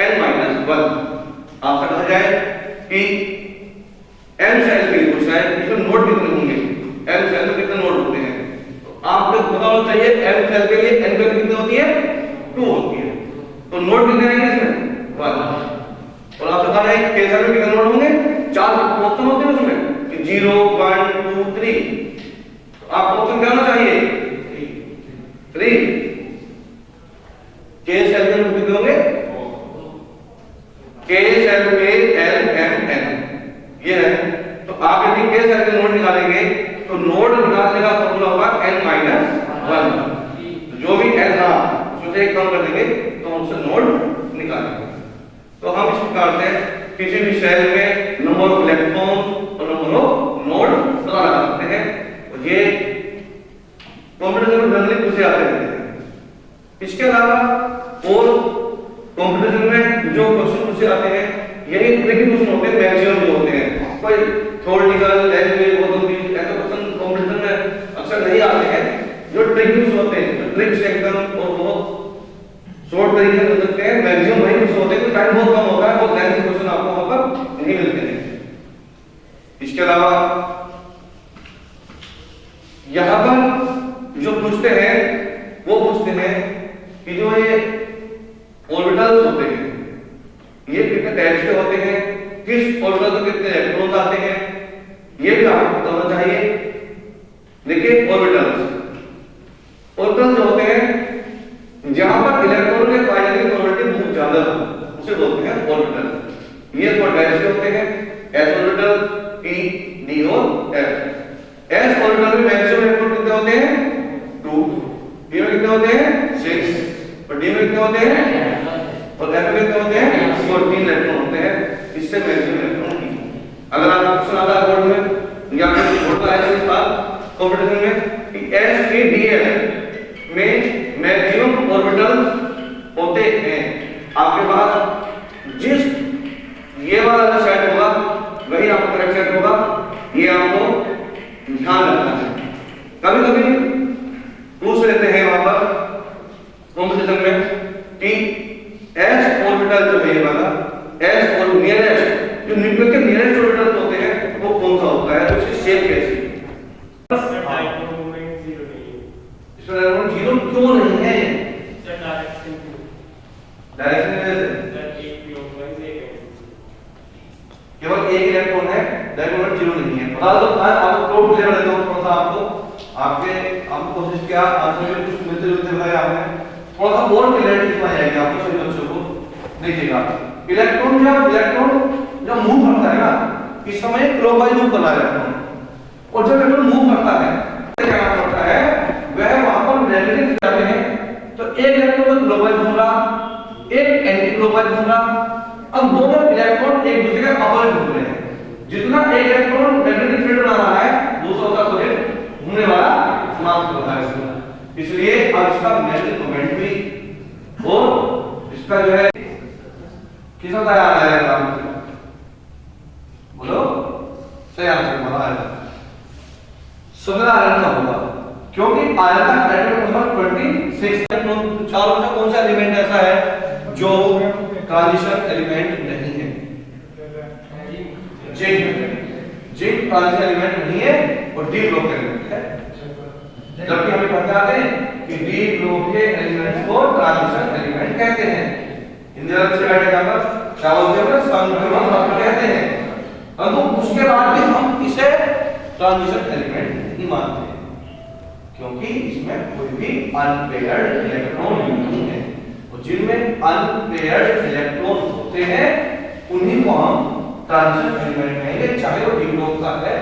n-1। आपसे कहा जाए कि n सेल के लिए पूछा है इसमें नोड कितने होंगे, n सेल में कितने नोड होते हैं, तो आपको पता होना चाहिए n सेल के लिए n की वैल्यू कितनी होती है 2 होती है, तो नोड कितने आएंगे इसमें 1। और आपसे कहा है के सेल में कितने नोड होंगे, 4 ऑप्शन होते हैं उसमें कि 0 1 2 3, तो आपको ऑप्शन क्या होना चाहिए 3। के सेल में कितने होंगे, के सेल में l m n ये है। तो आप यदि के सेल के नोड निकालेंगे तो नोड निकालने का फॉर्मूला होगा n-1, जो भी n था उससे एक कम कर देंगे तो हम उससे नोड निकालेंगे। तो हम इस प्रकार से किसी भी सेल में नंबर ऑफ इलेक्ट्रॉन और नंबर ऑफ नोड पता लगा सकते हैं, और ये कंप्यूटर में जनरली पूछे जाते हैं। इसके अलावा और कंप्यूटर में जो क्वेश्चन पूछे जाते हैं यही ट्रिकी क्वेश्चन होते हैं, मैक्सिमम जो होते हैं, कोई थ्योरेटिकल लैंग्वेज बहुत होती है ऐसे क्वेश्चन कंप्यूटर में अक्सर नहीं आते हैं, जो ट्रिक्स होते हैं, जो ट्रिक्स एकदम और बहुत शॉर्ट तरीके से हो सकते हैं, मैक्सिमम वही क्वेश्चन होते हैं कि टाइम बहुत कम होता है, बहुत लेंथी क्वेश्चन आपको वहां पर नहीं मिलते हैं। इसके अलावा यहां पर जो पूछते हैं वो पूछते हैं कि जो ये ऑर्बिटल्स होते हैं ये कितने टाइप के होते हैं, किस ऑर्बिटल में कितने इलेक्ट्रॉन्स आते हैं, ये भी आपको पता होना चाहिए। देखिए ऑर्बिटल्स, ऑर्बिटल्स जो होते हैं जहां पर इलेक्ट्रॉन के फाइनली प्रोबेबिलिटी बहुत ज्यादा हो उसे बोलते हैं ऑर्बिटल। ये 4 टाइप्स के होते हैं, s ऑर्बिटल, p, d और f। s ऑर्बिटल में मैक्सिमम इलेक्ट्रॉन कितने होते हैं 2, p में कितने होते हैं 6 और d में कितने होते हैं और f में कितने होते हैं 3 इलेक्ट्रॉन होते हैं। इससे मैक्सिमम इलेक्ट्रॉन की अगर आपको क्वेश्चन आता है बोर्ड में या फिर बोर्ड पर आया इस बात कंपटीशन में कि SPDF में मैक्सिमम ऑर्बिटल्स होते हैं। आपके पास जिस ये वाला जो सेट होगा वही आपका करेक्ट सेट होगा, ये आपको ध्यान रखना है। कभी कभी पूछ लेते हैं वहां पर कंपटीशन में कि S ऑर्बिटल जो है ये वाला S और नियरेस्ट जो न्यूक्लियस के नियरेस्ट ऑर्बिटल होते हैं वो कौन सा होता है, तो उसकी शेप कैसी है? इसमें जीरो क्यों नहीं है? केवल एक इलेक्ट्रॉन है, डायगोनल जीरो नहीं है। बता दो आपको प्रूफ क्लियर देता हूं थोड़ा सा आपको कोशिश किया आंसर में कुछ मिलते जुलते बताया आपने, थोड़ा सा और क्लियरिटी दिखाई जाएगी आपको सभी बच्चों को। देखिएगा इलेक्ट्रॉन जब मूव करता है ना, इस समय क्लॉकवाइज मूव कर रहा है इलेक्ट्रॉन, और जब इलेक्ट्रॉन मूव करता है क्या होता है, वह वहां पर मैग्नेटिक जाते हैं, तो एक इलेक्ट्रॉन क्लॉकवाइज घूम रहा, एक एंटी क्लॉकवाइज घूम रहा। अब दोनों इलेक्ट्रॉन एक दूसरे के अपोजिट घूम रहे हैं। जितना एक इलेक्ट्रॉन मैग्नेटिक फील्ड बना रहा है, दूसरा का अपोजिट घूमने वाला समाप्त होता है इसका। इसलिए अब इसका मैग्नेटिक मोमेंट भी और इसका जो है किसका तैयार आएगा, बोलो सही आंसर बोला है, सुनना आयरन का होगा, क्योंकि आयरन का एटॉमिक नंबर 26 है। चारों में कौन सा एलिमेंट ऐसा है जो ट्रांजिशन एलिमेंट नहीं है? जिंक ट्रांजिशन एलिमेंट नहीं है और डी ब्लॉक एलिमेंट है। जबकि हमें पता है कि डी ब्लॉक के एलिमेंट्स को ट्रांजिशन एलिमेंट कहते हैं। हिंदी से बैठेगा क्या बोलते हैं, संक्रमण कहते हैं। परंतु उसके बाद भी हम इसे ट्रांजिशन एलिमेंट नहीं मानते, क्योंकि इसमें कोई भी अनपेयर्ड इलेक्ट्रॉन नहीं है। और जिनमें अनपेयर्ड इलेक्ट्रॉन होते हैं उन्हीं को हम ट्रांजिशन एलिमेंट कहेंगे, चाहे वो डी ब्लॉक का है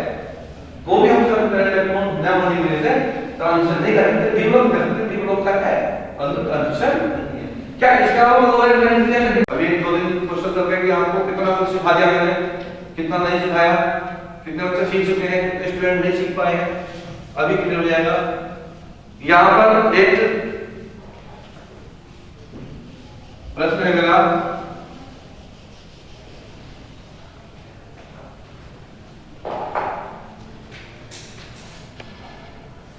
वो भी हम सब इलेक्ट्रॉन न होने की वजह से ट्रांजिशन नहीं करते, डी ब्लॉक करते, डी ब्लॉक का है परंतु ट्रांजिशन नहीं है। क्या इसके अलावा और एलिमेंट हैं? अभी 2 दिन क्वेश्चन करके कि आपको कितना कुछ सिखा दिया मैंने, कितना नहीं सिखाया, कितने बच्चे सीख चुके हैं, कितने स्टूडेंट नहीं सीख पाए हैं, अभी क्लियर हो जाएगा। यहां पर एक प्रश्न है मेरा,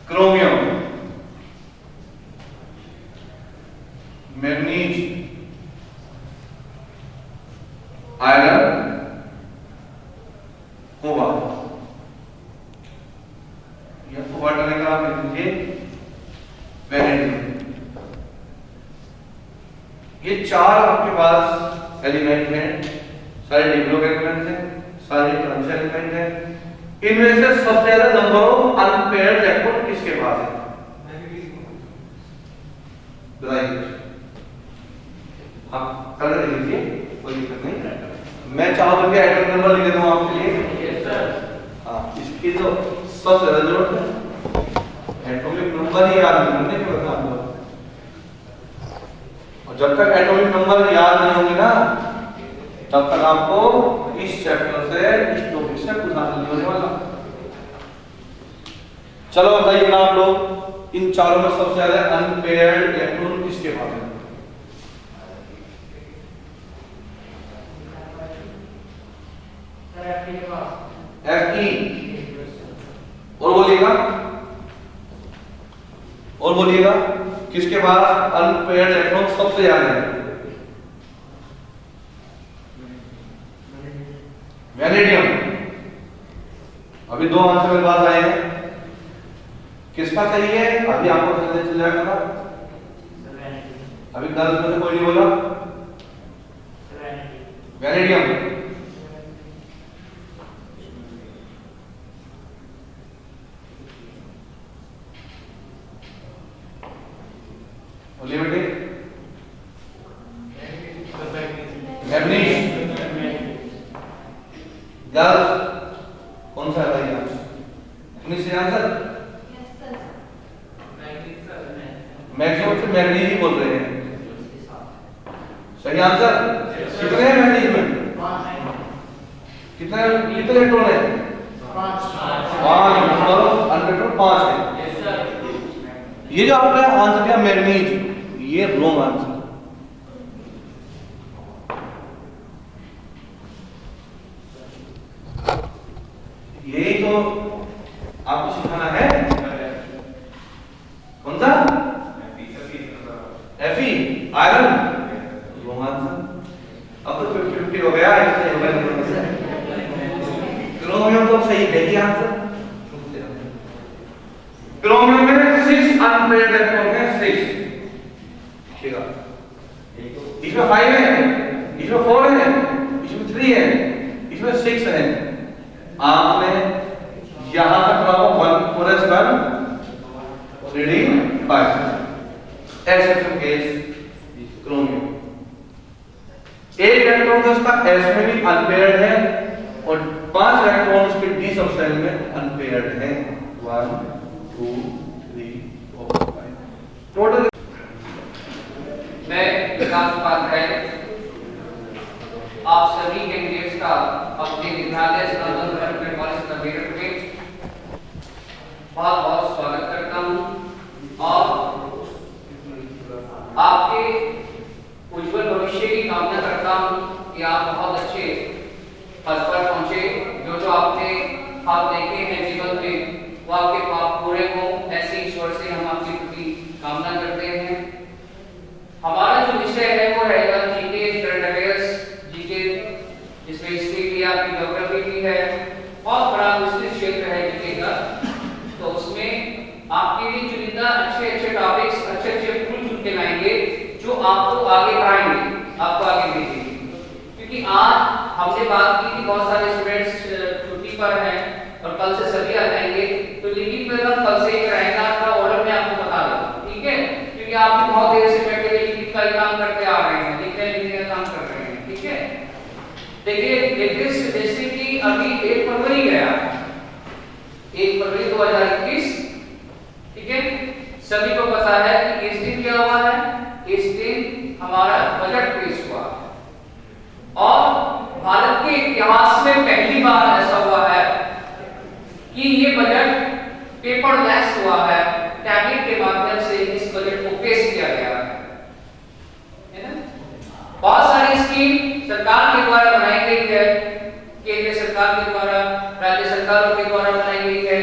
क्रोमियम, मैग्नीज, आयरन, कोबाल्ट, यह कोबाल्ट आने का आप लिख लीजिए वैलेंटियम। ये चार आपके पास एलिमेंट हैं, सारे डी ब्लॉक एलिमेंट हैं, सारे ट्रांजिशन एलिमेंट हैं। इनमें से सबसे ज्यादा नंबर ऑफ अनपेयर्ड इलेक्ट्रॉन किसके पास है? बताइए। हाँ कर लीजिए, कोई दिक्कत नहीं। मैं चाहूँ तो एटॉमिक नंबर लिख देता हूँ आपके लिए। Yes sir. हाँ इसकी तो सबसे ज्यादा जरूरत है, एटॉमिक नंबर ही याद करने के बता दो। और जब तक एटॉमिक नंबर याद नहीं होंगे ना, तब तक आपको इस चैप्टर से, इस टॉपिक से कुछ हासिल नहीं होने वाला। चलो बताइए ना आप लोग, इन चारों में सबसे ज्यादा अनपेयर्ड इलेक्ट्रॉन किसके पास है? Fe। और बोलिएगा किसके पास अनपेयर्ड इलेक्ट्रॉन सबसे ज्यादा है? वैनेडियम। अभी 2 आंसर मेरे पास आए हैं, किसका सही है अभी आपको पता चल जाएगा। अभी 10 में से कोई नहीं बोला वैनेडियम। बोलिए बेटे। मैग्नीज। गैस कौन सा है यहाँ? से आंसर मैक्सिमम से मैग्नीज ही बोल रहे हैं। सही आंसर। कितने हैं मैग्नीज में? कितने इलेक्ट्रॉन है? 5 नंबर ऑफ अनपेयर्ड नंबर 5 है। ये जो आपका आंसर दिया मैग्नीज, ये रॉन्ग आंसर। यही तो आपको सिखाना है। कौन सा? Fe, iron, wrong answer. अब तो 50-50 हो गया, इसलिए हो गया। क्रोमियम तो सही है ही आंसर। क्रोमियम में 6 अनपेयर्ड इलेक्ट्रॉन है, 6। ठीक है। इसमें 5 है, इसमें 4 है, इसमें 3 है, इसमें 6 है। आपने यहां तक रखो 1 4s1 रीडिंग 5। ऐसे केस क्रोमियम एक इलेक्ट्रॉन तो उसका s में भी अनपेयर्ड है और 5 इलेक्ट्रॉन उसके d सबसेल में अनपेयर्ड है। 1 2 3 4 5 टोटल। मैं विकास उपाध्याय आप सभी कैंडिडेट्स का अपने विद्यालय स्नातक डेवलपमेंट कॉलेज कबीरपुर में बहुत बहुत स्वागत करता हूं और आपके उज्जवल भविष्य की कामना करता हूं कि आप बहुत अच्छे पद पर पहुंचे। जो आपने ख्वाब देखे हैं जीवन में वो आपके ख्वाब पूरे हों, ऐसी ईश्वर से हम आपकी प्रति कामना करते हैं। हमारा जो विषय है वो रहेगा जीके करंट अफेयर्स, जीके जिसमें हिस्ट्री भी आपकी ज्योग्राफी भी है, बहुत बड़ा विस्तृत क्षेत्र है जीके का। तो उसमें आपके लिए चुनिंदा अच्छे टॉपिक्स, अच्छे फूल चुन के लाएंगे जो आपको आगे बढ़ाएंगे, आपको आगे भेजेंगे। क्योंकि आज हमने बात की कि बहुत सारे स्टूडेंट्स छुट्टी पर हैं और कल से सभी आ जाएंगे, तो लिखित में हम कल से ही कराएंगे, आपका ऑर्डर में आपको बता दूं, ठीक है? क्योंकि आप बहुत देर से बैठे हुए लिखित का काम करते आ रहे हैं, लिखने का काम कर रहे हैं, ठीक है? देखिए लेटेस्ट जैसे कि अभी 1 फरवरी गया, 1 फरवरी 2021, ठीक है? सभी को पता है कि इस दिन क्या हुआ है, इस दिन हमारा बजट पेश हुआ और भारत के इतिहास में पहली बार ऐसा हुआ है कि ये बजट पेपरलेस हुआ है, टैबलेट के माध्यम से इस बजट को पेश किया गया है ना? बहुत सारी स्कीम सरकार के द्वारा बनाई गई है, केंद्र सरकार के द्वारा, राज्य सरकारों के द्वारा बनाई गई है।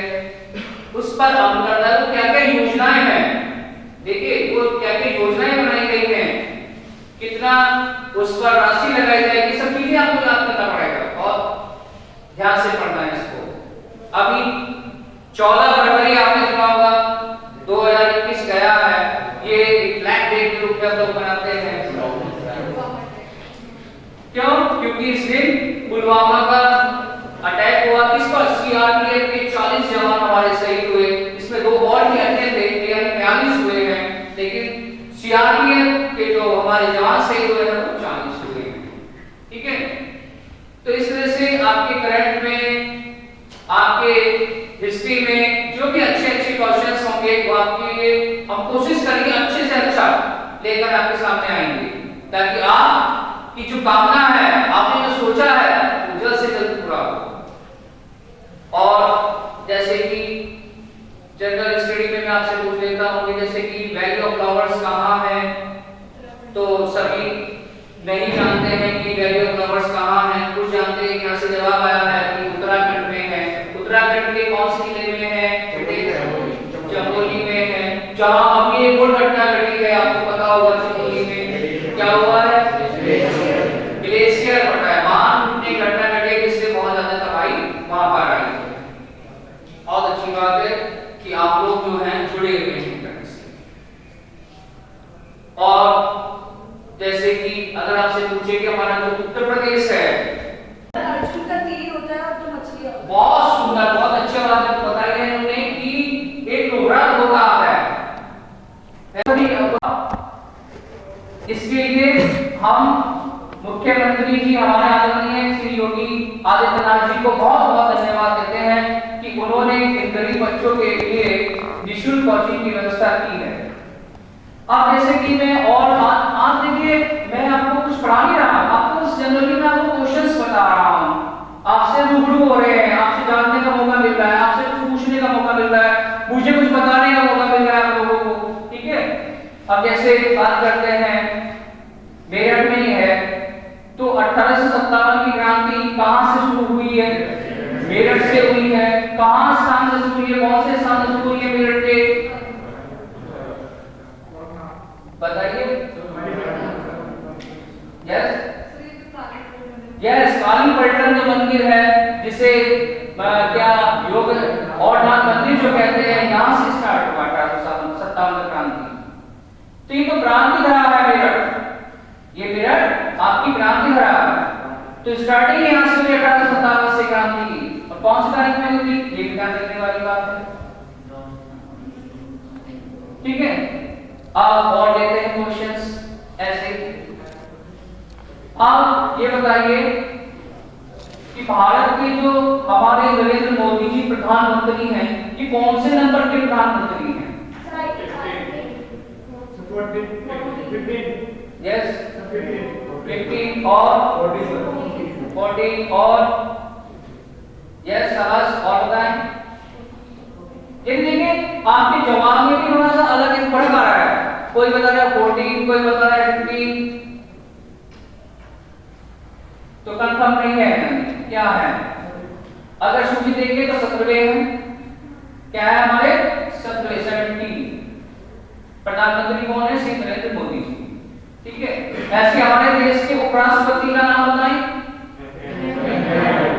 उस पर अमल करना तो क्या-क्या योजनाएं हैं, देखिए वो क्या-क्या योजनाएं बनाई गई हैं, कितना उस पर राशि लगाई जाएगी, सब चीजें आपको याद करना पड़ेगा और ध्यान से पढ़ना है इसको। अभी 14 फरवरी आपने सुना होगा 2021 गया है, ये एक ब्लैक डे के रूप में हम लोग मनाते हैं। क्यों? क्योंकि इस दिन पुलवामा का अटैक हुआ, किस पर? सीआरपीएफ के 40 जवान हमारे शहीद हुए, इसमें 2 और भी अन्य थे, 43 हुए हैं, लेकिन सीआरपीएफ के जो हमारे जवान शहीद हुए हैं वो 40 हुए हैं, ठीक है? तो इस तरह से आपके करंट में, आपके हिस्ट्री में जो भी अच्छे क्वेश्चंस होंगे वो आपके लिए हम कोशिश करेंगे अच्छे से अच्छा लेकर आपके सामने आएंगे, ताकि आप की जो कामना है, आपने जो सोचा है वो जल्द से जल्द पूरा हो। और जैसे कि जनरल स्टडी में मैं आपसे पूछ लेता हूँ कि जैसे कि वैली ऑफ फ्लावर्स कहाँ है, तो सभी नहीं जानते हैं कि वैली ऑफ फ्लावर्स कहाँ है। कुछ जानते हैं, यहाँ से जवाब आया है कि उत्तराखंड में है। उत्तराखंड के कौन से जिले में है? चमोली में है, जहाँ अभी एक और घटना घटी है, आपको पता होगा चमोली में क्या हुआ है, ग्लेशियर फटा है, वहां ने घटना घटी जिससे बहुत ज्यादा तबाही वहां पर आई है। बहुत अच्छी बात है कि आप लोग जो हैं जुड़े हुए हैं करने से। और जैसे कि अगर आपसे पूछे कि हमारा जो उत्तर प्रदेश है, अर्जुन का तीर होता है और 2 मछलियां। बहुत सुंदर, बहुत अच्छा बात है बताई है उन्होंने कि एक व्रत होता है। इसके लिए हम मुख्यमंत्री जी हमारे आदरणीय श्री योगी आदित्यनाथ जी को बहुत बहुत धन्यवाद देते हैं कि उन्होंने इन गरीब बच्चों के लिए निःशुल्क कोचिंग की व्यवस्था की है। अब जैसे कि मैं और आज देखिए मैं आपको कुछ पढ़ा नहीं रहा, आपको जनरली मैं आपको क्वेश्चंस बता रहा हूँ, आपसे रूबरू हो रहे हैं, आपसे जानने का मौका मिल रहा है, आपसे कुछ पूछने का मौका मिल रहा है। मुझे कुछ बताने का मौका मिल रहा है आप लोगों को, ठीक है। अब जैसे बात करते हैं मेरठ में ही है, तो 1857 की क्रांति कहां से शुरू हुई है? मेरठ से हुई है। कहां स्थान से शुरू हुई है? कौन से स्थान से शुरू हुई है मेरठ के? बताइए। यस यस, काली पलटन जो मंदिर है, जिसे क्या योग और नाथ मंदिर जो कहते हैं, यहां से स्टार्ट हुआ 1857 क्रांति। तो ये तो क्रांति धरा है मेरठ, ये मेरठ आपकी क्रांति धरा है। तो स्टार्टिंग यहां से हुई 1857 से क्रांति की, और कौन सी तारीख में हुई ये भी ध्यान रखने वाली बात है, ठीक है। अब और लेते हैं क्वेश्चंस ऐसे। आप ये बताइए कि भारत के जो हमारे नरेंद्र मोदी जी प्रधानमंत्री हैं, ये कौन से नंबर के प्रधानमंत्री हैं? यस 15 और 14 और यस शाबाश, और बताएं। ये देखिए आपके जवाब में भी थोड़ा सा अलग एक फर्क आ रहा है, कोई बता रहा है 14, कोई बता रहा है 15, तो कंफर्म नहीं है क्या है। अगर सूची देंगे तो 17वें हैं, क्या है हमारे 17वें 17। प्रधानमंत्री कौन है? श्री नरेंद्र मोदी जी, ठीक है। ऐसे हमारे देश के उपराष्ट्रपति का नाम बताएं।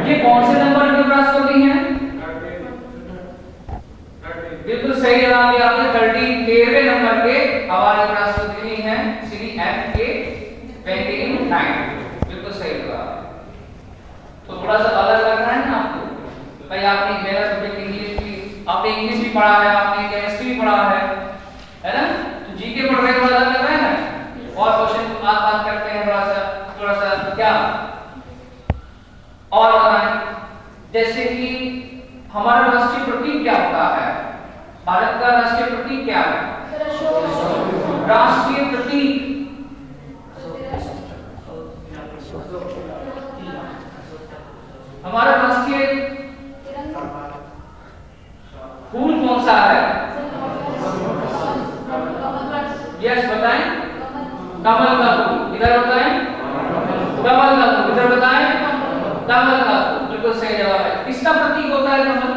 ये कौन से नंबर के उपराष्ट्रपति हैं? बिल्कुल सही जवाब दिया आपने, 13वें नंबर के हमारे उपराष्ट्रपति हैं श्री M.K. वेंकैया नायडू, बिल्कुल सही जवाब। तो थोड़ा सा अलग लग रहा है ना आपको, भाई आपने मेरा सब्जेक्ट इंग्लिश भी, आपने इंग्लिश भी पढ़ा है, आपने केमिस्ट्री भी पढ़ा है ना, तो जीके पढ़ रहे थोड़ा अलग लग रहा है ना। और क्वेश्चन बात करते हैं थोड़ा सा क्या और बताएं। जैसे कि हमारा राष्ट्रीय प्रतीक क्या होता है? भारत का राष्ट्रीय प्रतीक क्या है? राष्ट्रीय प्रतीक हमारा राष्ट्रीय फूल कौन सा है? यस बताएं। कमल का फूल, इधर बताएं। कमल का फूल, इधर बताएं। कमल का फूल, बिल्कुल सही जवाब है। किसका प्रतीक होता है कमल?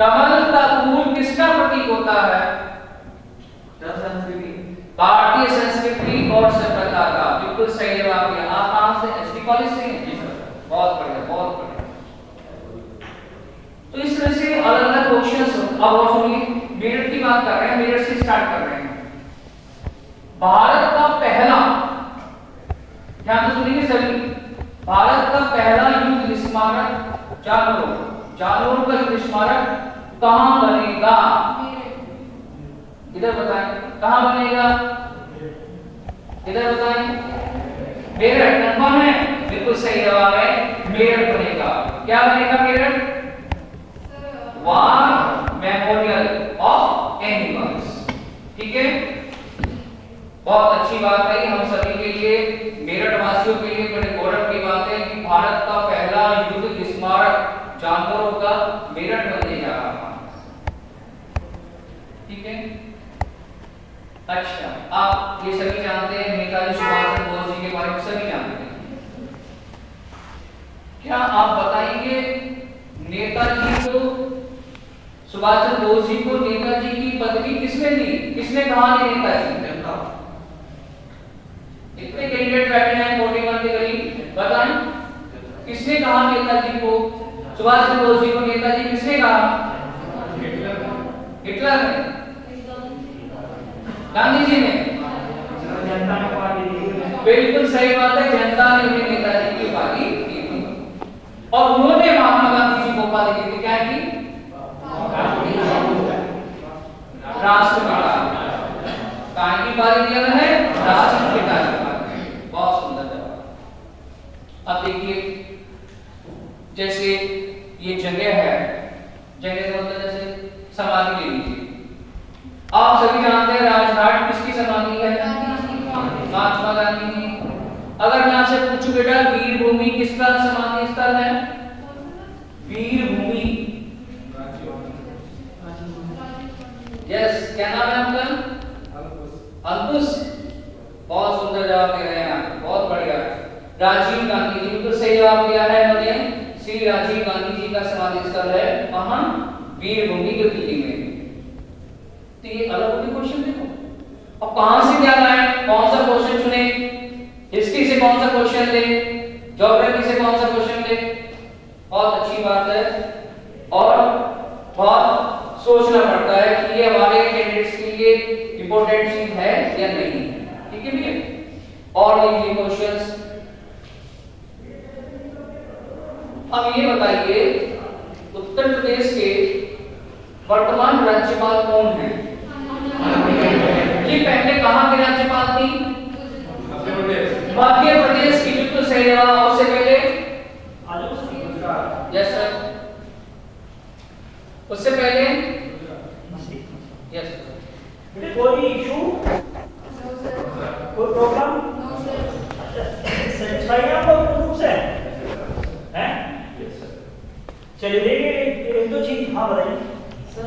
कमल का फूल किसका प्रतीक होता है? भारतीय संस्कृति और सभ्यता का, बिल्कुल सही जवाब दिया। आप कहां से? एसडी कॉलेज से? जी सर, बहुत बढ़िया बहुत बढ़िया। तो इस तरह से अलग अलग क्वेश्चंस। अब और सुनिए, मेरठ की बात कर रहे हैं, मेरठ से स्टार्ट कर रहे हैं। भारत का पहला, ध्यान से सुनिए सभी, भारत का पहला युद्ध स्मारक जालोर का युद्ध स्मारक कहां बनेगा? इधर बताएं, कहां बनेगा? इधर बताएं। मेरठ, कंफर्म है? बिल्कुल सही जवाब है, मेरठ बनेगा। क्या बनेगा Meerut? War memorial of animals, ठीक है। बहुत अच्छी बात है, हम सभी के लिए, मेरठ वासियों के लिए बड़े गौरव की बात है कि भारत का पहला युद्ध स्मारक जानवरों का मेरठ बनने जा रहा है, ठीक है। अच्छा, आप ये सभी जानते हैं नेताजी सुभाष चंद्र बोस जी के बारे में सभी जानते हैं। क्या आप बताएंगे नेताजी को, सुभाष चंद्र बोस जी को नेताजी की पदवी किसने दी? किसने कहा नेताजी? इतने कैंडिडेट बैठे हैं 41 के करीब, बताएं किसने कहा नेताजी को? सुभाष चंद्र बोस जी को नेताजी किसने कहा? हिटलर ने? गांधी जी ने? बिल्कुल सही बात है, जनता ने उन्हें नेताजी की उपाधि दी थी और उन्होंने महात्मा गांधी जी को उपाधि दी थी, क्या की? राष्ट्रपिता। कहां की उपाधि दिया है? राष्ट्रपिता की उपाधि। बहुत सुंदर जवाब। अब देखिए, जैसे ये जगह है, जगह का मतलब जैसे समाधि ले लीजिए। आप सभी जानते हैं राजघाट किसकी समाधि है? महात्मा गांधी की। अगर मैं आपसे पूछूं बेटा वीर भूमि किसका समाधि स्थल है? वीर जवाब दिया है उन्होंने श्री राजीव गांधी जी का समाधि स्थल है वहां वीर भूमि की दिल्ली में। तो ये अलग अलग क्वेश्चन देखो, अब कहां से क्या लाए, कौन सा क्वेश्चन चुने, हिस्ट्री से कौन सा क्वेश्चन ले, ज्योग्राफी से कौन सा क्वेश्चन ले, बहुत अच्छी बात है। और बहुत सोचना पड़ता है कि ये हमारे कैंडिडेट्स के लिए इंपॉर्टेंट चीज है या नहीं, ठीक है भैया। और ये क्वेश्चंस अब ये बताइए उत्तर प्रदेश के वर्तमान राज्यपाल कौन है? ये पहले कहां के राज्यपाल थी? मध्य प्रदेश की, बिल्कुल सही जवाब। उससे पहले यस सर, उससे पहले यस बेटे कोई इशू, कोई प्रॉब्लम सेटिस्फाई है आप लोग रूप से हैं? चलिए देखिए एक दो चीज। हाँ बताइए सर।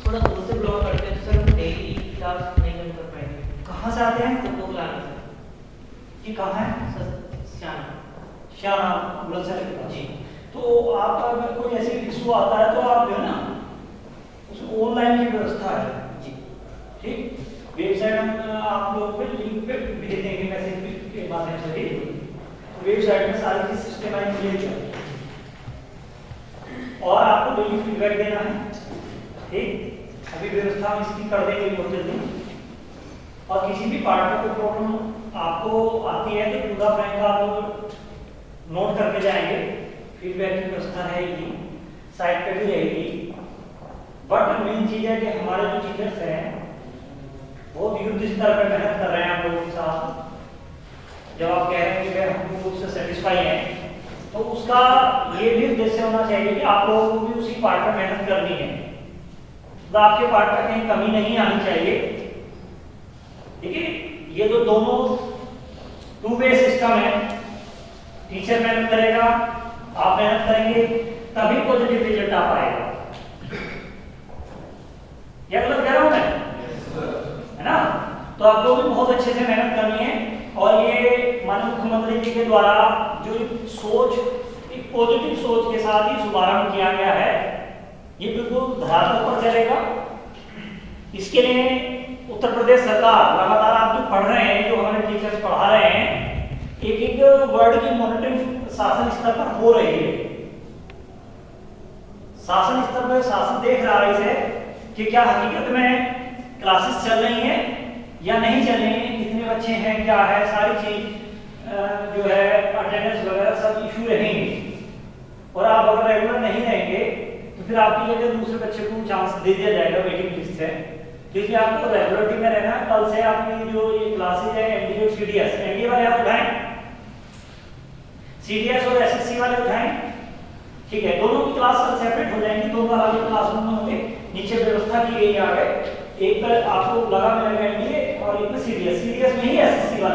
थोड़ा दूर से ब्लॉग करते हैं सर, डेली क्लास नहीं कर पाएंगे। कहाँ से आते हैं? सब लोग लाना सर। ये कहाँ है? सर श्याम श्यामा बुलंदशहर के पास। जी। तो आपका अगर कोई ऐसी इशू आता है तो आप जो है ना उसको ऑनलाइन की व्यवस्था है जी। ठीक, वेबसाइट हम आप लोग पे लिंक पे भी दे देंगे मैसेज के माध्यम से भी। वेबसाइट में सारी चीज सिस्टमाइज किया है और आपको डेली फीडबैक देना है, ठीक। अभी व्यवस्था हम इसकी कर देंगे बहुत जल्दी। और किसी भी पार्ट में कोई प्रॉब्लम आपको आती है तो पूरा बैंक आप लोग नोट करके जाएंगे। फीडबैक की व्यवस्था रहेगी, साइट पे भी रहेगी। बट मेन चीज है कि हमारे जो टीचर्स हैं बहुत युद्ध स्तर पर मेहनत कर रहे हैं आप लोगों के साथ। जब आप कह रहे हैं कि वे हमको उससे सेटिस्फाई हैं तो उसका ये भी उद्देश्य होना चाहिए कि आप लोगों को भी उसी पार्ट में मेहनत करनी है, तो आपके पार्ट में कहीं कमी नहीं आनी चाहिए, ठीक है। ये तो दोनों टू वे सिस्टम है, टीचर मेहनत करेगा, आप मेहनत करेंगे, तभी पॉजिटिव रिजल्ट आ पाएगा। क्या गलत कह रहा हूं मैं? है ना? तो आप लोग भी बहुत अच्छे से मेहनत करनी है। और ये माननीय मुख्यमंत्री जी के द्वारा जो सोच, एक पॉजिटिव सोच के साथ ही शुभारंभ किया गया है, ये बिल्कुल धरातल पर चलेगा। इसके लिए उत्तर प्रदेश सरकार लगातार आप जो पढ़ रहे हैं, जो हमारे टीचर्स पढ़ा रहे हैं, एक एक वर्ड की मॉनिटरिंग शासन स्तर पर हो रही है। शासन स्तर पर शासन देख रहा है इसे कि क्या हकीकत में क्लासेस चल रही हैं या नहीं चल रही हैं, कितने बच्चे हैं, क्या है, सारी चीज जो है अटेंडेंस वगैरह सब इशू रहेंगे। और आप अगर रेगुलर नहीं रहेंगे तो फिर आपकी जगह दूसरे बच्चे को चांस दे दिया जाएगा वेटिंग लिस्ट से। क्योंकि आपको रेगुलरिटी में रहना है। कल से आपकी जो ये क्लासेज है एमडी और सीडीएस, एमडी वाले आप उठाएं, सीडीएस और एसएससी वाले उठाएं, ठीक है। दोनों की क्लास कल सेपरेट हो जाएंगी, दोनों अलग क्लासरूम में होंगे। नीचे व्यवस्था की गई है आगे, एक पर आपको लगा मिलेगा एमडीए और एक में सीडीएस में ही एसएससी वाले